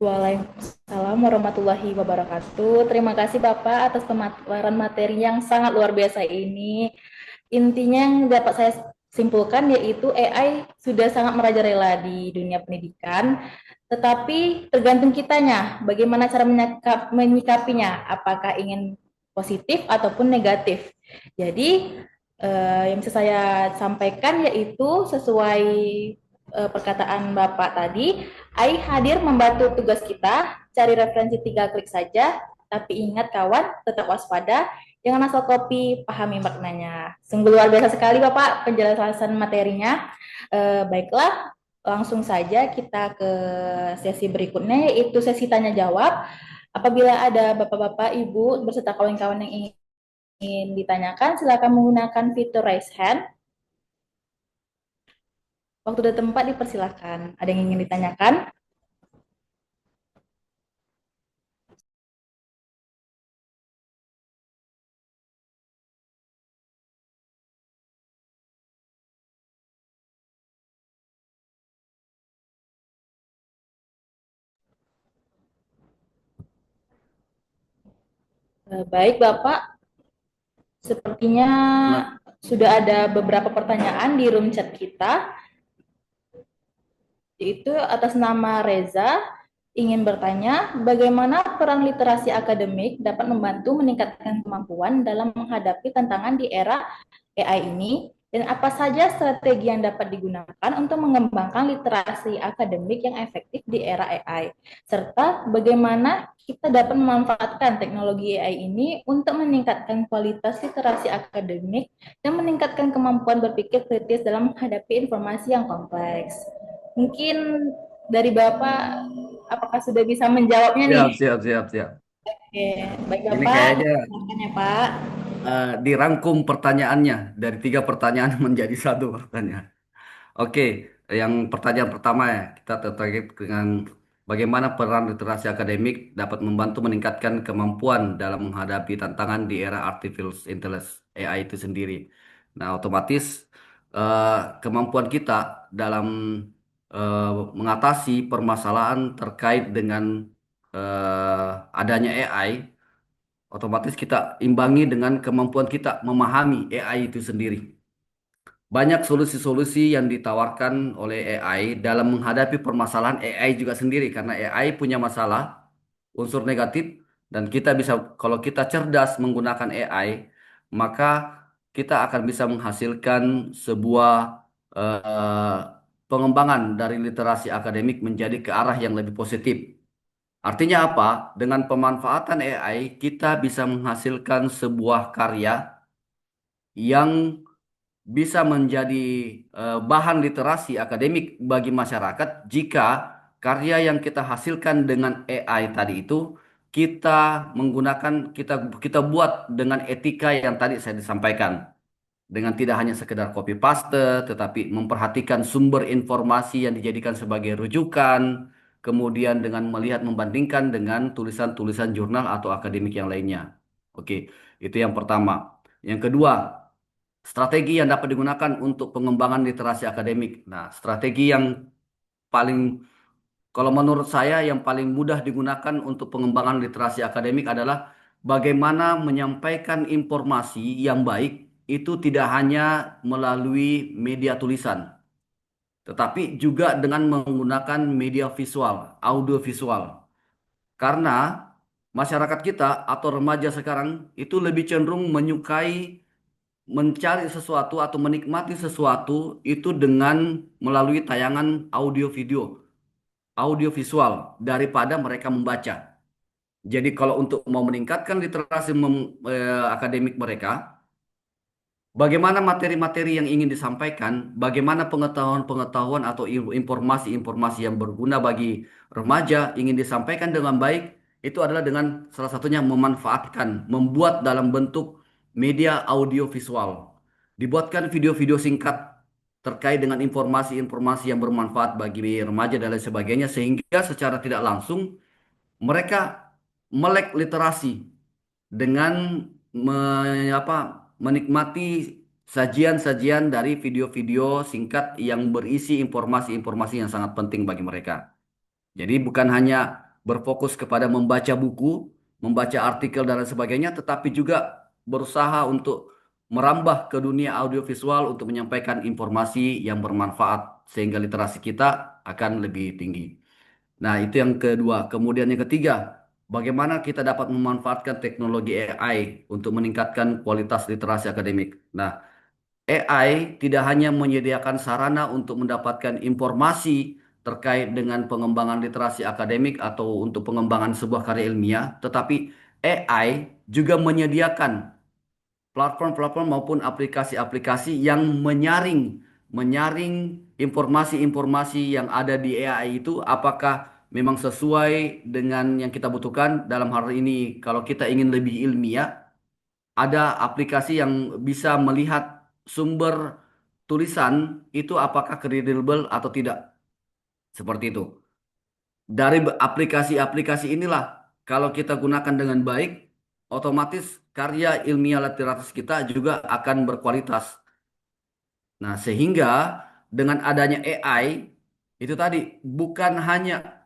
Waalaikumsalam warahmatullahi wabarakatuh. Terima kasih Bapak atas pemaparan materi yang sangat luar biasa ini. Intinya yang dapat saya simpulkan yaitu AI sudah sangat merajalela di dunia pendidikan, tetapi tergantung kitanya bagaimana cara menyikapinya, apakah ingin positif ataupun negatif. Jadi yang bisa saya sampaikan yaitu sesuai perkataan Bapak tadi, AI hadir membantu tugas kita, cari referensi 3 klik saja, tapi ingat kawan, tetap waspada, jangan asal copy, pahami maknanya. Sungguh luar biasa sekali Bapak penjelasan materinya. Baiklah, langsung saja kita ke sesi berikutnya, yaitu sesi tanya jawab. Apabila ada Bapak-Bapak, Ibu, beserta kawan-kawan yang ingin ditanyakan, silakan menggunakan fitur raise hand. Waktu dan tempat dipersilakan. Ada yang ingin ditanyakan? Baik, Bapak. Sepertinya Nah, sudah ada beberapa pertanyaan di room chat kita, yaitu atas nama Reza ingin bertanya bagaimana peran literasi akademik dapat membantu meningkatkan kemampuan dalam menghadapi tantangan di era AI ini dan apa saja strategi yang dapat digunakan untuk mengembangkan literasi akademik yang efektif di era AI serta bagaimana kita dapat memanfaatkan teknologi AI ini untuk meningkatkan kualitas literasi akademik dan meningkatkan kemampuan berpikir kritis dalam menghadapi informasi yang kompleks. Mungkin dari Bapak, apakah sudah bisa menjawabnya nih? siap, siap, siap, siap. Oke, baik Ini Bapak, kayaknya silakan ya Pak. dirangkum pertanyaannya dari 3 pertanyaan menjadi 1 pertanyaan. Oke, yang pertanyaan pertama ya, kita terkait dengan bagaimana peran literasi akademik dapat membantu meningkatkan kemampuan dalam menghadapi tantangan di era artificial intelligence AI itu sendiri. Nah, otomatis eh, kemampuan kita dalam eh, mengatasi permasalahan terkait dengan adanya AI, otomatis kita imbangi dengan kemampuan kita memahami AI itu sendiri. Banyak solusi-solusi yang ditawarkan oleh AI dalam menghadapi permasalahan AI juga sendiri karena AI punya masalah unsur negatif dan kita bisa kalau kita cerdas menggunakan AI maka kita akan bisa menghasilkan sebuah eh, pengembangan dari literasi akademik menjadi ke arah yang lebih positif. Artinya apa? Dengan pemanfaatan AI kita bisa menghasilkan sebuah karya yang bisa menjadi bahan literasi akademik bagi masyarakat jika karya yang kita hasilkan dengan AI tadi itu kita menggunakan kita buat dengan etika yang tadi saya disampaikan dengan tidak hanya sekedar copy paste tetapi memperhatikan sumber informasi yang dijadikan sebagai rujukan kemudian dengan melihat membandingkan dengan tulisan-tulisan jurnal atau akademik yang lainnya. Oke, itu yang pertama. Yang kedua, strategi yang dapat digunakan untuk pengembangan literasi akademik. Nah, strategi yang paling, kalau menurut saya, yang paling mudah digunakan untuk pengembangan literasi akademik adalah bagaimana menyampaikan informasi yang baik itu tidak hanya melalui media tulisan, tetapi juga dengan menggunakan media visual, audio visual. Karena masyarakat kita atau remaja sekarang itu lebih cenderung menyukai mencari sesuatu atau menikmati sesuatu itu dengan melalui tayangan audio video, audio visual daripada mereka membaca. Jadi kalau untuk mau meningkatkan literasi akademik mereka, bagaimana materi-materi yang ingin disampaikan, bagaimana pengetahuan-pengetahuan atau informasi-informasi yang berguna bagi remaja ingin disampaikan dengan baik, itu adalah dengan salah satunya memanfaatkan, membuat dalam bentuk media audio visual. Dibuatkan video-video singkat terkait dengan informasi-informasi yang bermanfaat bagi remaja dan lain sebagainya, sehingga secara tidak langsung mereka melek literasi dengan menikmati sajian-sajian dari video-video singkat yang berisi informasi-informasi yang sangat penting bagi mereka. Jadi bukan hanya berfokus kepada membaca buku, membaca artikel dan lain sebagainya, tetapi juga berusaha untuk merambah ke dunia audiovisual untuk menyampaikan informasi yang bermanfaat sehingga literasi kita akan lebih tinggi. Nah, itu yang kedua. Kemudian yang ketiga, bagaimana kita dapat memanfaatkan teknologi AI untuk meningkatkan kualitas literasi akademik. Nah, AI tidak hanya menyediakan sarana untuk mendapatkan informasi terkait dengan pengembangan literasi akademik atau untuk pengembangan sebuah karya ilmiah, tetapi AI juga menyediakan platform-platform maupun aplikasi-aplikasi yang menyaring informasi-informasi yang ada di AI itu apakah memang sesuai dengan yang kita butuhkan. Dalam hal ini kalau kita ingin lebih ilmiah, ada aplikasi yang bisa melihat sumber tulisan itu apakah kredibel atau tidak. Seperti itu. Dari aplikasi-aplikasi inilah kalau kita gunakan dengan baik, otomatis karya ilmiah literatus kita juga akan berkualitas. Nah, sehingga dengan adanya AI itu tadi bukan hanya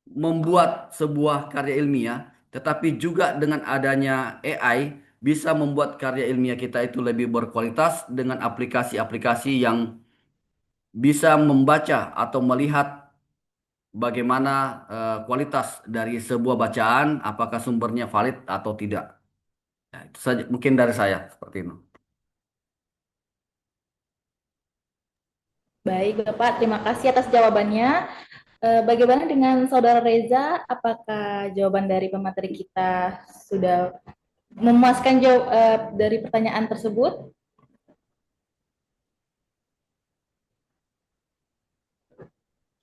membuat sebuah karya ilmiah, tetapi juga dengan adanya AI bisa membuat karya ilmiah kita itu lebih berkualitas dengan aplikasi-aplikasi yang bisa membaca atau melihat bagaimana kualitas dari sebuah bacaan, apakah sumbernya valid atau tidak. Nah, itu saja mungkin dari saya seperti itu. Baik, Bapak. Terima kasih atas jawabannya. Bagaimana dengan Saudara Reza? Apakah jawaban dari pemateri kita sudah memuaskan dari pertanyaan tersebut?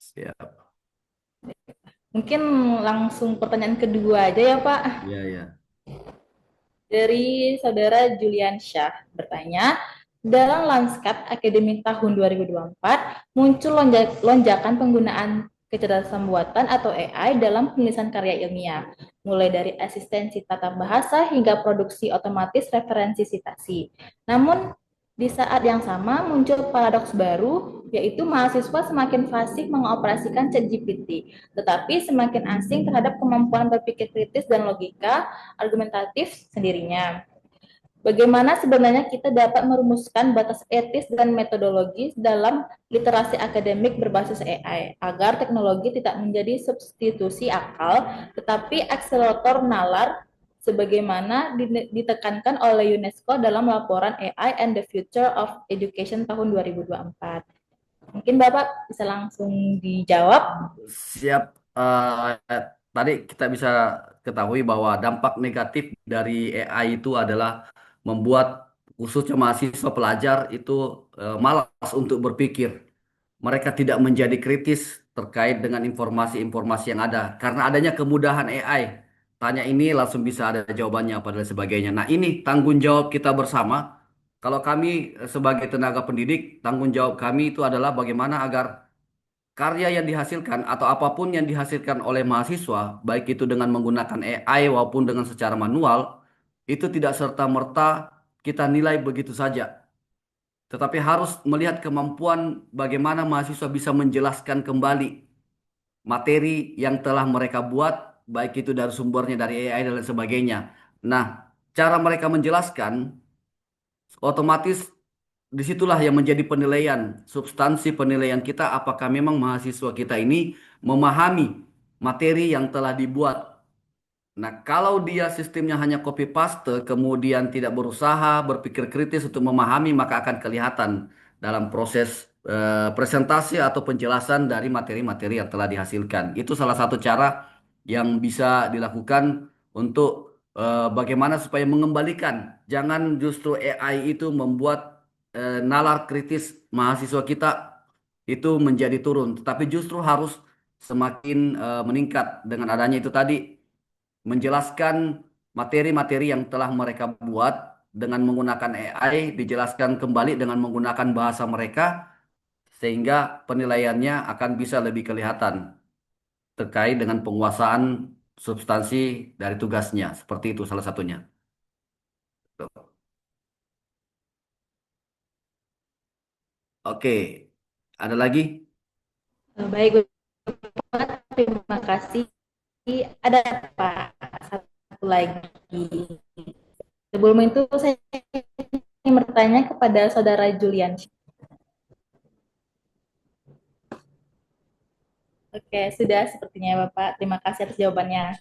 Siap. Mungkin langsung pertanyaan kedua aja ya, Pak. Ya, ya. Dari Saudara Julian Syah bertanya, dalam lanskap akademik tahun 2024 muncul lonjakan penggunaan kecerdasan buatan atau AI dalam penulisan karya ilmiah, mulai dari asistensi tata bahasa hingga produksi otomatis referensi sitasi. Namun, di saat yang sama muncul paradoks baru, yaitu mahasiswa semakin fasih mengoperasikan ChatGPT, tetapi semakin asing terhadap kemampuan berpikir kritis dan logika argumentatif sendirinya. Bagaimana sebenarnya kita dapat merumuskan batas etis dan metodologis dalam literasi akademik berbasis AI agar teknologi tidak menjadi substitusi akal, tetapi akselerator nalar sebagaimana ditekankan oleh UNESCO dalam laporan AI and the Future of Education tahun 2024. Mungkin Bapak bisa langsung dijawab. Siap. Tadi kita bisa ketahui bahwa dampak negatif dari AI itu adalah membuat khususnya mahasiswa pelajar itu malas untuk berpikir. Mereka tidak menjadi kritis terkait dengan informasi-informasi yang ada karena adanya kemudahan AI. Tanya ini langsung bisa ada jawabannya apa dan sebagainya. Nah, ini tanggung jawab kita bersama. Kalau kami sebagai tenaga pendidik, tanggung jawab kami itu adalah bagaimana agar karya yang dihasilkan atau apapun yang dihasilkan oleh mahasiswa, baik itu dengan menggunakan AI maupun dengan secara manual, itu tidak serta-merta kita nilai begitu saja. Tetapi harus melihat kemampuan bagaimana mahasiswa bisa menjelaskan kembali materi yang telah mereka buat, baik itu dari sumbernya dari AI dan lain sebagainya. Nah, cara mereka menjelaskan otomatis disitulah yang menjadi penilaian, substansi penilaian kita apakah memang mahasiswa kita ini memahami materi yang telah dibuat. Nah, kalau dia sistemnya hanya copy paste, kemudian tidak berusaha berpikir kritis untuk memahami, maka akan kelihatan dalam proses presentasi atau penjelasan dari materi-materi yang telah dihasilkan. Itu salah satu cara yang bisa dilakukan untuk bagaimana supaya mengembalikan. Jangan justru AI itu membuat nalar kritis mahasiswa kita itu menjadi turun, tetapi justru harus semakin meningkat dengan adanya itu tadi menjelaskan materi-materi yang telah mereka buat dengan menggunakan AI, dijelaskan kembali dengan menggunakan bahasa mereka, sehingga penilaiannya akan bisa lebih kelihatan terkait dengan penguasaan substansi dari tugasnya. Seperti itu salah satunya. Oke, ada lagi? Baik, Bapak, terima kasih. Ada Pak, satu lagi. Sebelum itu saya ingin bertanya kepada Saudara Julian. Oke, sudah sepertinya Bapak. Terima kasih atas jawabannya.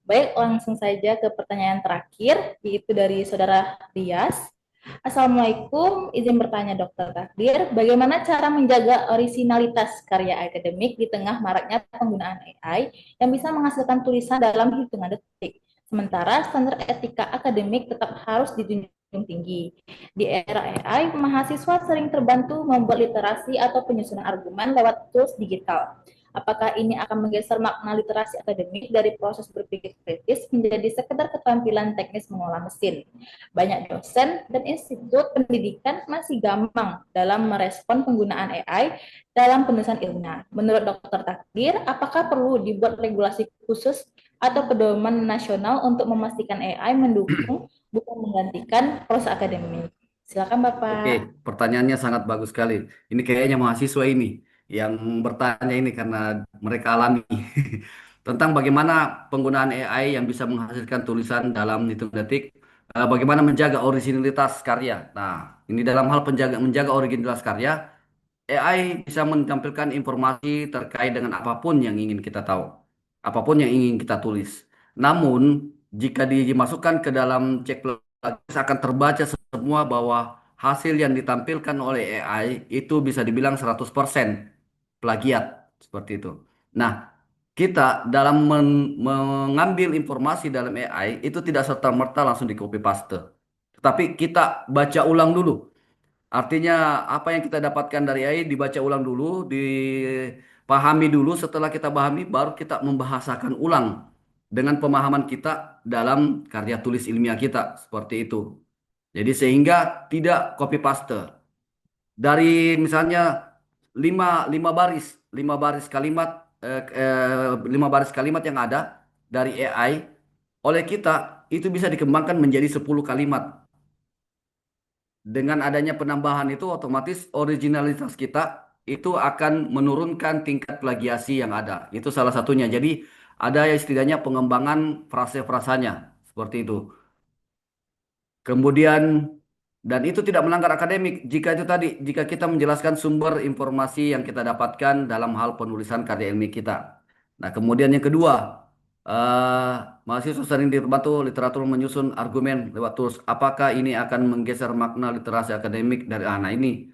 Baik, langsung saja ke pertanyaan terakhir, yaitu dari Saudara Rias. Assalamualaikum, izin bertanya Dokter Takdir, bagaimana cara menjaga orisinalitas karya akademik di tengah maraknya penggunaan AI yang bisa menghasilkan tulisan dalam hitungan detik, sementara standar etika akademik tetap harus dijunjung tinggi. Di era AI, mahasiswa sering terbantu membuat literasi atau penyusunan argumen lewat tools digital. Apakah ini akan menggeser makna literasi akademik dari proses berpikir kritis menjadi sekedar keterampilan teknis mengolah mesin? Banyak dosen dan institut pendidikan masih gampang dalam merespon penggunaan AI dalam penulisan ilmiah. Menurut Dokter Takdir, apakah perlu dibuat regulasi khusus atau pedoman nasional untuk memastikan AI mendukung bukan menggantikan proses akademik? Silakan Oke, Bapak. pertanyaannya sangat bagus sekali. Ini kayaknya mahasiswa ini yang bertanya ini karena mereka alami tentang bagaimana penggunaan AI yang bisa menghasilkan tulisan dalam hitung detik, bagaimana menjaga originalitas karya. Nah, ini dalam hal menjaga originalitas karya, AI bisa menampilkan informasi terkait dengan apapun yang ingin kita tahu, apapun yang ingin kita tulis. Namun, jika dimasukkan ke dalam cek plugin akan terbaca semua bahwa hasil yang ditampilkan oleh AI itu bisa dibilang 100% plagiat seperti itu. Nah, kita dalam mengambil informasi dalam AI itu tidak serta-merta langsung di copy paste. Tetapi kita baca ulang dulu. Artinya apa yang kita dapatkan dari AI dibaca ulang dulu, dipahami dulu. Setelah kita pahami, baru kita membahasakan ulang dengan pemahaman kita dalam karya tulis ilmiah kita seperti itu. Jadi sehingga tidak copy paste dari misalnya lima baris kalimat, 5 baris kalimat yang ada dari AI oleh kita itu bisa dikembangkan menjadi 10 kalimat. Dengan adanya penambahan itu otomatis originalitas kita itu akan menurunkan tingkat plagiasi yang ada. Itu salah satunya. Jadi ada ya istilahnya pengembangan frase-frasanya seperti itu. Kemudian dan itu tidak melanggar akademik jika itu tadi jika kita menjelaskan sumber informasi yang kita dapatkan dalam hal penulisan karya ilmiah kita. Nah, kemudian yang kedua, eh mahasiswa sering dibantu literatur menyusun argumen lewat tools. Apakah ini akan menggeser makna literasi akademik dari anak ini?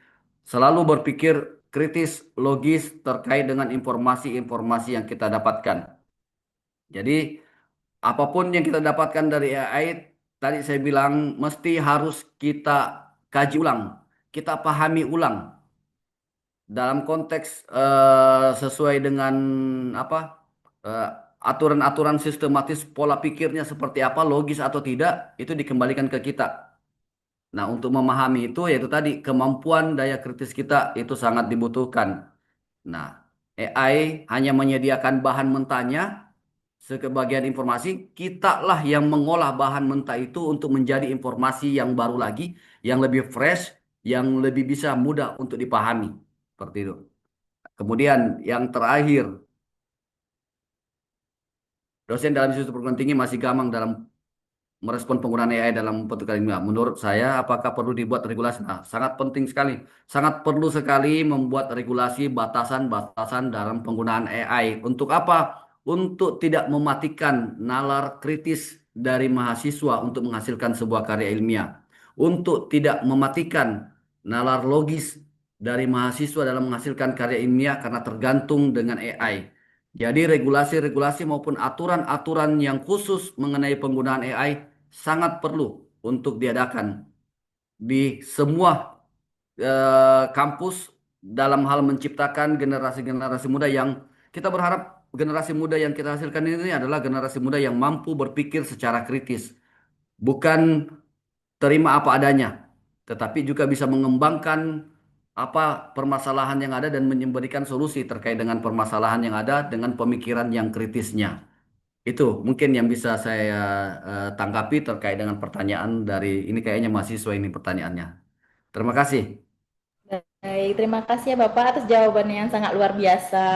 Selalu berpikir kritis, logis terkait dengan informasi-informasi yang kita dapatkan. Jadi apapun yang kita dapatkan dari AI, tadi saya bilang mesti harus kita kaji ulang, kita pahami ulang dalam konteks sesuai dengan apa eh, aturan-aturan sistematis pola pikirnya seperti apa, logis atau tidak, itu dikembalikan ke kita. Nah, untuk memahami itu yaitu tadi kemampuan daya kritis kita itu sangat dibutuhkan. Nah, AI hanya menyediakan bahan mentahnya sebagian informasi, kita lah yang mengolah bahan mentah itu untuk menjadi informasi yang baru lagi, yang lebih fresh, yang lebih bisa mudah untuk dipahami. Seperti itu. Kemudian yang terakhir, dosen dalam institut perguruan tinggi masih gamang dalam merespon penggunaan AI dalam bentuk ilmiah. Menurut saya, apakah perlu dibuat regulasi? Nah, sangat penting sekali. Sangat perlu sekali membuat regulasi batasan-batasan dalam penggunaan AI. Untuk apa? Untuk tidak mematikan nalar kritis dari mahasiswa untuk menghasilkan sebuah karya ilmiah. Untuk tidak mematikan nalar logis dari mahasiswa dalam menghasilkan karya ilmiah karena tergantung dengan AI. Jadi regulasi-regulasi maupun aturan-aturan yang khusus mengenai penggunaan AI sangat perlu untuk diadakan di semua kampus dalam hal menciptakan generasi-generasi muda yang kita berharap generasi muda yang kita hasilkan ini adalah generasi muda yang mampu berpikir secara kritis, bukan terima apa adanya, tetapi juga bisa mengembangkan apa permasalahan yang ada dan memberikan solusi terkait dengan permasalahan yang ada dengan pemikiran yang kritisnya. Itu mungkin yang bisa saya tanggapi terkait dengan pertanyaan dari ini kayaknya mahasiswa ini pertanyaannya. Terima kasih. Baik, terima kasih ya Bapak atas jawabannya yang sangat luar biasa.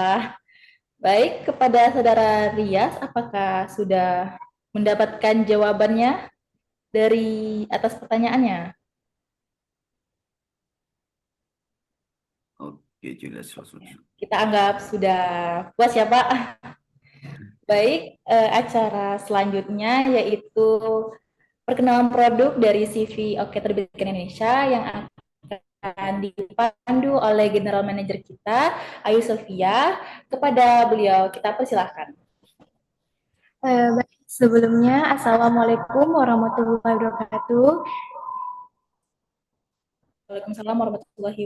Baik, kepada Saudara Rias, apakah sudah mendapatkan jawabannya dari atas pertanyaannya? Oke, Julius. Kita anggap sudah puas ya Pak. Baik, acara selanjutnya yaitu perkenalan produk dari CV Oke Terbitkan Indonesia yang akan dipandu oleh General Manager kita, Ayu Sofia. Kepada beliau, kita persilahkan. Baik, sebelumnya, Assalamualaikum warahmatullahi wabarakatuh. Waalaikumsalam warahmatullahi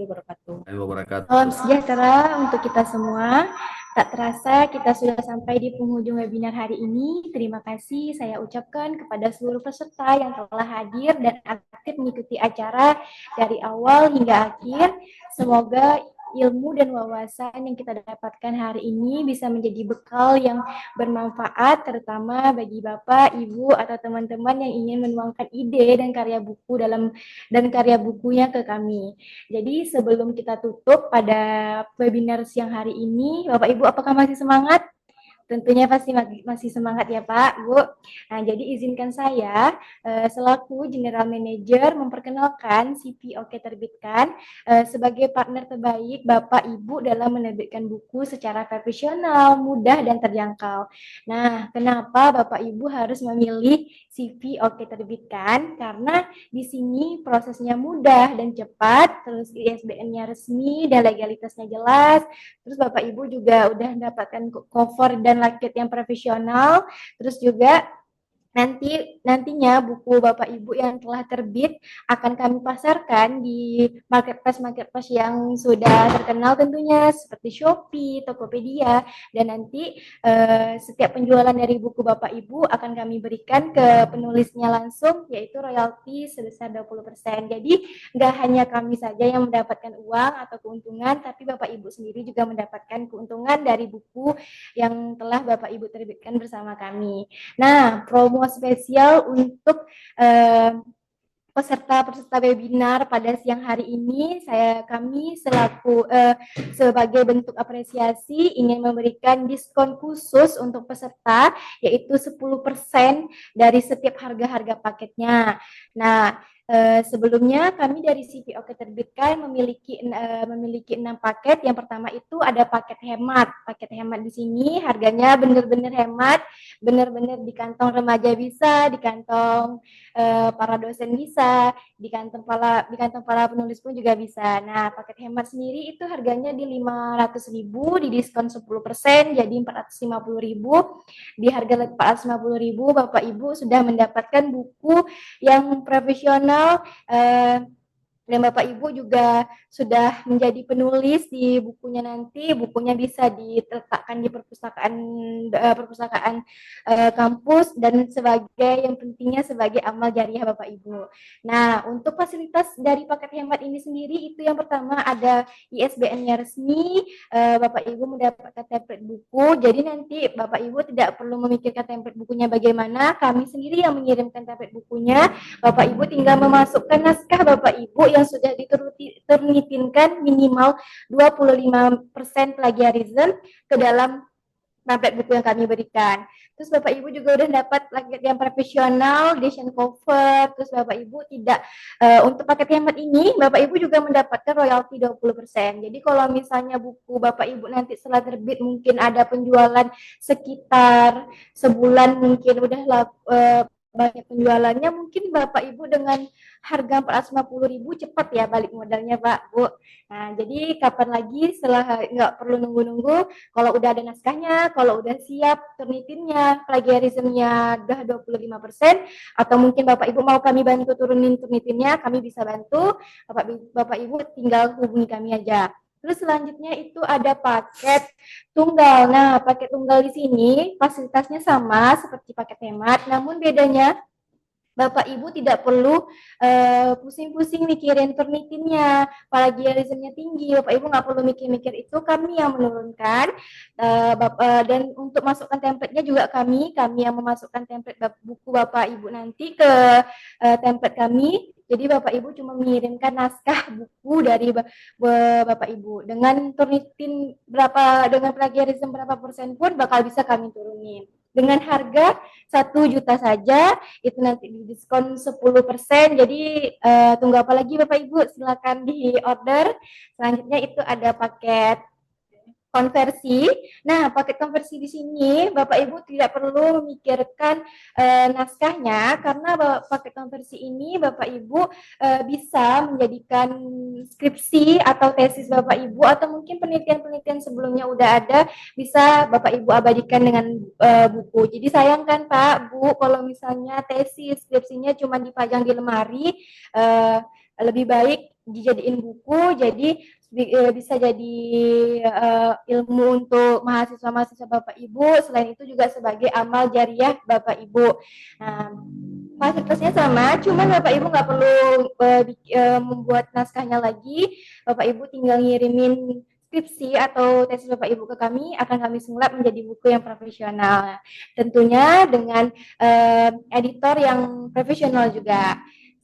wabarakatuh. Salam sejahtera untuk kita semua. Tak terasa kita sudah sampai di penghujung webinar hari ini. Terima kasih saya ucapkan kepada seluruh peserta yang telah hadir dan aktif mengikuti acara dari awal hingga akhir. Semoga ilmu dan wawasan yang kita dapatkan hari ini bisa menjadi bekal yang bermanfaat, terutama bagi Bapak, Ibu, atau teman-teman yang ingin menuangkan ide dan karya bukunya ke kami. Jadi sebelum kita tutup pada webinar siang hari ini, Bapak Ibu apakah masih semangat? Tentunya pasti masih semangat ya Pak, Bu. Nah, jadi izinkan saya selaku General Manager memperkenalkan CV Oke Terbitkan sebagai partner terbaik Bapak Ibu dalam menerbitkan buku secara profesional, mudah dan terjangkau. Nah, kenapa Bapak Ibu harus memilih CV Oke Terbitkan? Karena di sini prosesnya mudah dan cepat, terus ISBN-nya resmi dan legalitasnya jelas. Terus Bapak Ibu juga udah mendapatkan cover dan layout yang profesional. Terus juga nantinya buku Bapak Ibu yang telah terbit akan kami pasarkan di marketplace yang sudah terkenal tentunya seperti Shopee, Tokopedia, dan nanti setiap penjualan dari buku Bapak Ibu akan kami berikan ke penulisnya langsung, yaitu royalti sebesar 20%. Jadi nggak hanya kami saja yang mendapatkan uang atau keuntungan, tapi Bapak Ibu sendiri juga mendapatkan keuntungan dari buku yang telah Bapak Ibu terbitkan bersama kami. Nah, promo spesial untuk peserta webinar pada siang hari ini, kami sebagai bentuk apresiasi ingin memberikan diskon khusus untuk peserta, yaitu 10% dari setiap harga-harga paketnya. Nah, sebelumnya kami dari CV Oke Terbitkan memiliki 6 paket. Yang pertama itu ada paket hemat. Paket hemat di sini harganya benar-benar hemat, benar-benar di kantong remaja bisa, di kantong para dosen bisa, di kantong para penulis pun juga bisa. Nah, paket hemat sendiri itu harganya di 500.000, di diskon 10% jadi 450.000. Di harga 450.000 Bapak Ibu sudah mendapatkan buku yang profesional, dan Bapak Ibu juga sudah menjadi penulis di bukunya nanti. Bukunya bisa diletakkan di perpustakaan kampus dan yang pentingnya sebagai amal jariah Bapak Ibu. Nah, untuk fasilitas dari paket hemat ini sendiri itu yang pertama ada ISBN-nya resmi, Bapak Ibu mendapatkan template buku. Jadi nanti Bapak Ibu tidak perlu memikirkan template bukunya bagaimana, kami sendiri yang mengirimkan template bukunya. Bapak Ibu tinggal memasukkan naskah Bapak Ibu yang sudah diternitinkan minimal 25% plagiarism ke dalam template buku yang kami berikan. Terus Bapak Ibu juga udah dapat paket yang profesional, edition cover. Terus Bapak Ibu untuk paket hemat ini, Bapak Ibu juga mendapatkan royalti 20%. Jadi kalau misalnya buku Bapak Ibu nanti setelah terbit mungkin ada penjualan sekitar sebulan, mungkin udah banyak penjualannya, mungkin Bapak Ibu dengan harga 450.000 cepat ya balik modalnya Pak, Bu. Nah, jadi kapan lagi setelah nggak perlu nunggu-nunggu, kalau udah ada naskahnya, kalau udah siap turnitinnya, plagiarismnya udah 25%, atau mungkin Bapak Ibu mau kami bantu turunin turnitinnya, kami bisa bantu. Bapak Ibu tinggal hubungi kami aja. Terus selanjutnya itu ada paket tunggal. Nah, paket tunggal di sini fasilitasnya sama seperti paket hemat, namun bedanya Bapak Ibu tidak perlu pusing-pusing mikirin Turnitinnya, plagiarismenya tinggi. Bapak Ibu nggak perlu mikir-mikir itu, kami yang menurunkan. Dan untuk masukkan template-nya juga kami yang memasukkan template buku Bapak Ibu nanti ke template kami. Jadi Bapak Ibu cuma mengirimkan naskah buku dari Bapak Ibu. Dengan Turnitin berapa, dengan plagiarisme berapa persen pun bakal bisa kami turunin. Dengan harga 1 juta saja, itu nanti di diskon 10%. Jadi tunggu apa lagi Bapak Ibu, silakan di order. Selanjutnya itu ada paket konversi. Nah, paket konversi di sini Bapak Ibu tidak perlu memikirkan naskahnya, karena paket konversi ini Bapak Ibu bisa menjadikan skripsi atau tesis Bapak Ibu, atau mungkin penelitian-penelitian sebelumnya udah ada, bisa Bapak Ibu abadikan dengan buku. Jadi sayang kan Pak, Bu, kalau misalnya tesis skripsinya cuma dipajang di lemari, lebih baik dijadiin buku, jadi bisa jadi ilmu untuk mahasiswa-mahasiswa Bapak Ibu. Selain itu juga sebagai amal jariah Bapak Ibu. Nah, fasilitasnya sama, cuman Bapak Ibu nggak perlu membuat naskahnya lagi. Bapak Ibu tinggal ngirimin skripsi atau tesis Bapak Ibu ke kami, akan kami sulap menjadi buku yang profesional. Tentunya dengan editor yang profesional juga.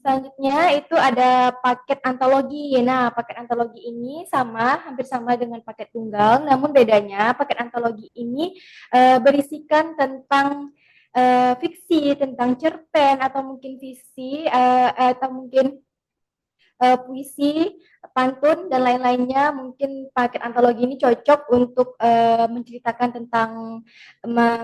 Selanjutnya itu ada paket antologi. Nah, paket antologi ini hampir sama dengan paket tunggal, namun bedanya paket antologi ini berisikan tentang fiksi, tentang cerpen, atau mungkin visi, atau mungkin puisi, pantun, dan lain-lainnya. Mungkin paket antologi ini cocok untuk menceritakan tentang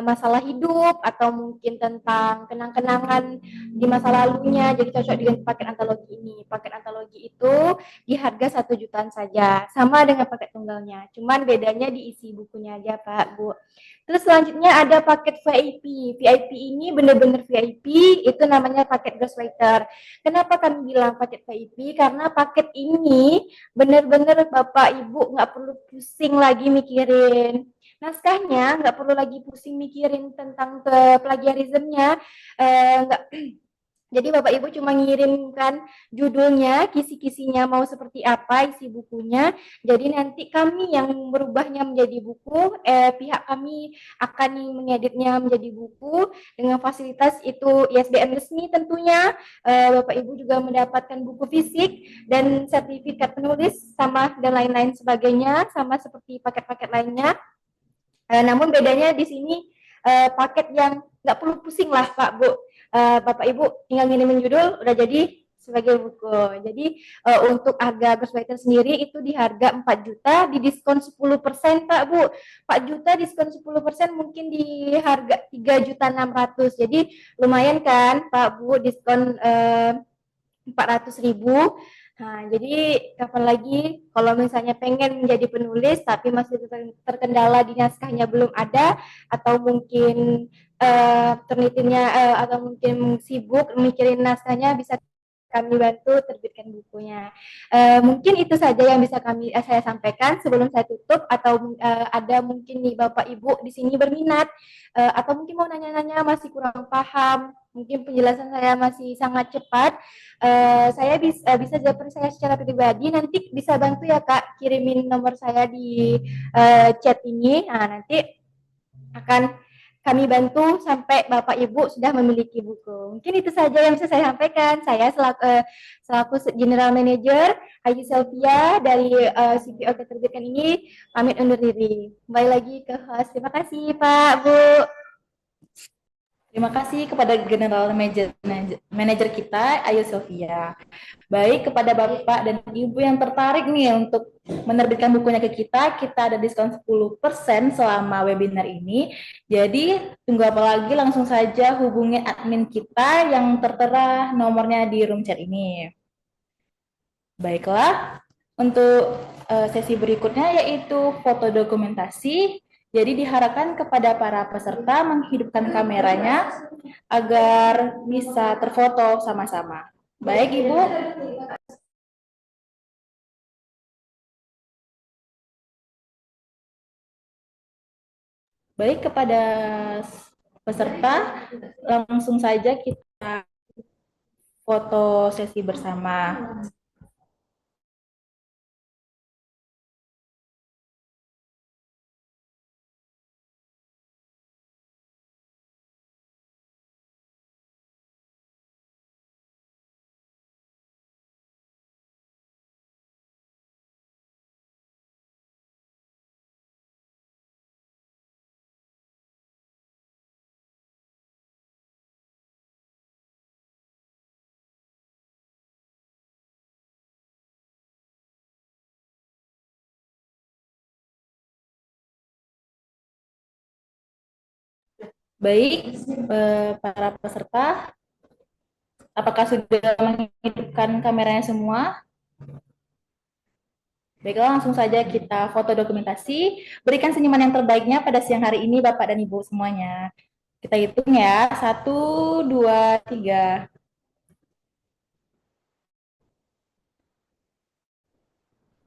masalah hidup, atau mungkin tentang kenang-kenangan di masa lalunya. Jadi cocok dengan paket antologi ini. Paket antologi itu di harga 1 jutaan saja, sama dengan paket tunggalnya. Cuman bedanya di isi bukunya aja Pak, Bu. Terus selanjutnya ada paket VIP. VIP ini benar-benar VIP, itu namanya paket ghostwriter. Kenapa kami bilang paket VIP? Karena paket ini benar-benar Bapak Ibu nggak perlu pusing lagi mikirin naskahnya, nggak perlu lagi pusing mikirin tentang plagiarismenya, nggak. Jadi Bapak Ibu cuma ngirimkan judulnya, kisi-kisinya mau seperti apa isi bukunya. Jadi nanti kami yang merubahnya menjadi buku, pihak kami akan mengeditnya menjadi buku dengan fasilitas itu ISBN resmi tentunya. Bapak Ibu juga mendapatkan buku fisik dan sertifikat penulis sama dan lain-lain sebagainya, sama seperti paket-paket lainnya. Namun bedanya di sini paket yang nggak perlu pusing lah Pak Bu. Bapak Ibu tinggal ngirimin judul udah jadi sebagai buku. Jadi untuk harga ghostwriter sendiri itu di harga 4 juta, di diskon 10% Pak Bu. 4 juta diskon 10% mungkin di harga 3.600.000. Jadi lumayan kan Pak Bu, diskon 400.000. Nah, jadi kapan lagi kalau misalnya pengen menjadi penulis tapi masih terkendala di naskahnya belum ada, atau mungkin ternitinnya atau mungkin sibuk mikirin naskahnya, bisa kami bantu terbitkan bukunya. Mungkin itu saja yang bisa saya sampaikan sebelum saya tutup, atau ada mungkin nih Bapak Ibu di sini berminat atau mungkin mau nanya-nanya masih kurang paham, mungkin penjelasan saya masih sangat cepat, saya bisa japri saya secara pribadi, nanti bisa bantu ya Kak, kirimin nomor saya di chat ini. Nah, nanti akan kami bantu sampai Bapak Ibu sudah memiliki buku. Mungkin itu saja yang bisa saya sampaikan. Saya selaku General Manager Ayu Selvia dari CPO Keterbitkan ini pamit undur diri. Kembali lagi ke host. Terima kasih Pak, Bu. Terima kasih kepada General Manager kita, Ayu Sofia. Baik, kepada Bapak dan Ibu yang tertarik nih untuk menerbitkan bukunya ke kita ada diskon 10% selama webinar ini. Jadi, tunggu apa lagi, langsung saja hubungi admin kita yang tertera nomornya di room chat ini. Baiklah, untuk sesi berikutnya yaitu foto dokumentasi. Jadi diharapkan kepada para peserta menghidupkan kameranya agar bisa terfoto sama-sama. Baik, Ibu. Baik, kepada peserta langsung saja kita foto sesi bersama. Baik, para peserta, apakah sudah menghidupkan kameranya semua? Baiklah, langsung saja kita foto dokumentasi. Berikan senyuman yang terbaiknya pada siang hari ini, Bapak dan Ibu semuanya. Kita hitung ya, 1, 2, 3.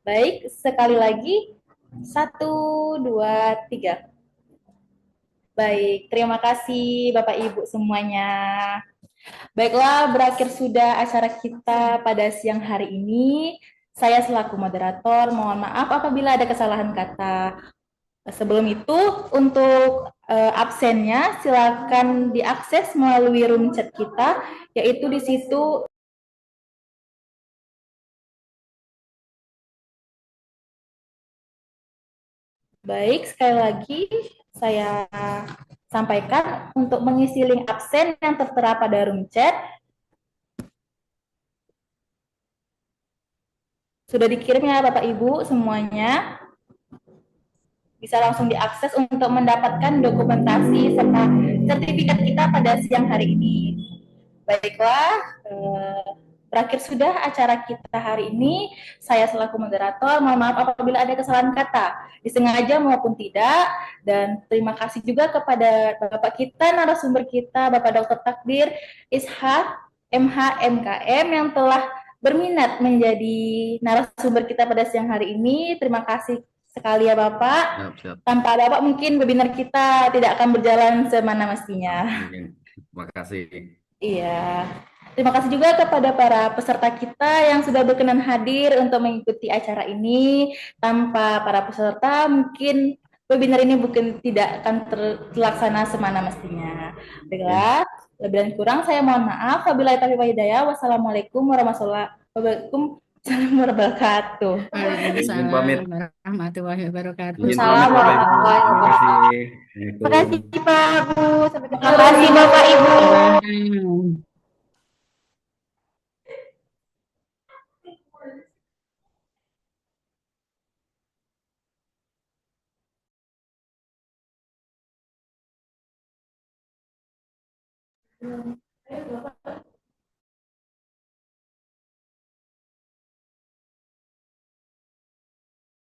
Baik, sekali lagi, 1, 2, 3. Baik, terima kasih Bapak Ibu semuanya. Baiklah, berakhir sudah acara kita pada siang hari ini. Saya selaku moderator, mohon maaf apabila ada kesalahan kata. Sebelum itu, untuk absennya silakan diakses melalui room chat kita, yaitu di situ. Baik, sekali lagi saya sampaikan untuk mengisi link absen yang tertera pada room chat. Sudah dikirim ya Bapak Ibu semuanya. Bisa langsung diakses untuk mendapatkan dokumentasi serta sertifikat kita pada siang hari ini. Baiklah, berakhir sudah acara kita hari ini. Saya selaku moderator, mohon maaf apabila ada kesalahan kata, disengaja maupun tidak. Dan terima kasih juga kepada Bapak kita, narasumber kita, Bapak Dr. Takdir Ishak, MH, MKM, yang telah berminat menjadi narasumber kita pada siang hari ini. Terima kasih sekali ya Bapak. Siap, siap. Tanpa Bapak mungkin webinar kita tidak akan berjalan semana mestinya. Terima kasih. Iya. Terima kasih juga kepada para peserta kita yang sudah berkenan hadir untuk mengikuti acara ini. Tanpa para peserta mungkin webinar ini bukan tidak akan terlaksana semana mestinya. Baiklah, lebih dan kurang saya mohon maaf. Wabillahi taufiq wal hidayah. Wassalamualaikum warahmatullahi wabarakatuh. Izin pamit. Waalaikumsalam warahmatullahi wabarakatuh. Izin pamit Bapak Ibu. Terima kasih. Terima kasih Pak Bu. Sampai Terima kasih Bapak Ibu. Hmm. Ayo, Bapak.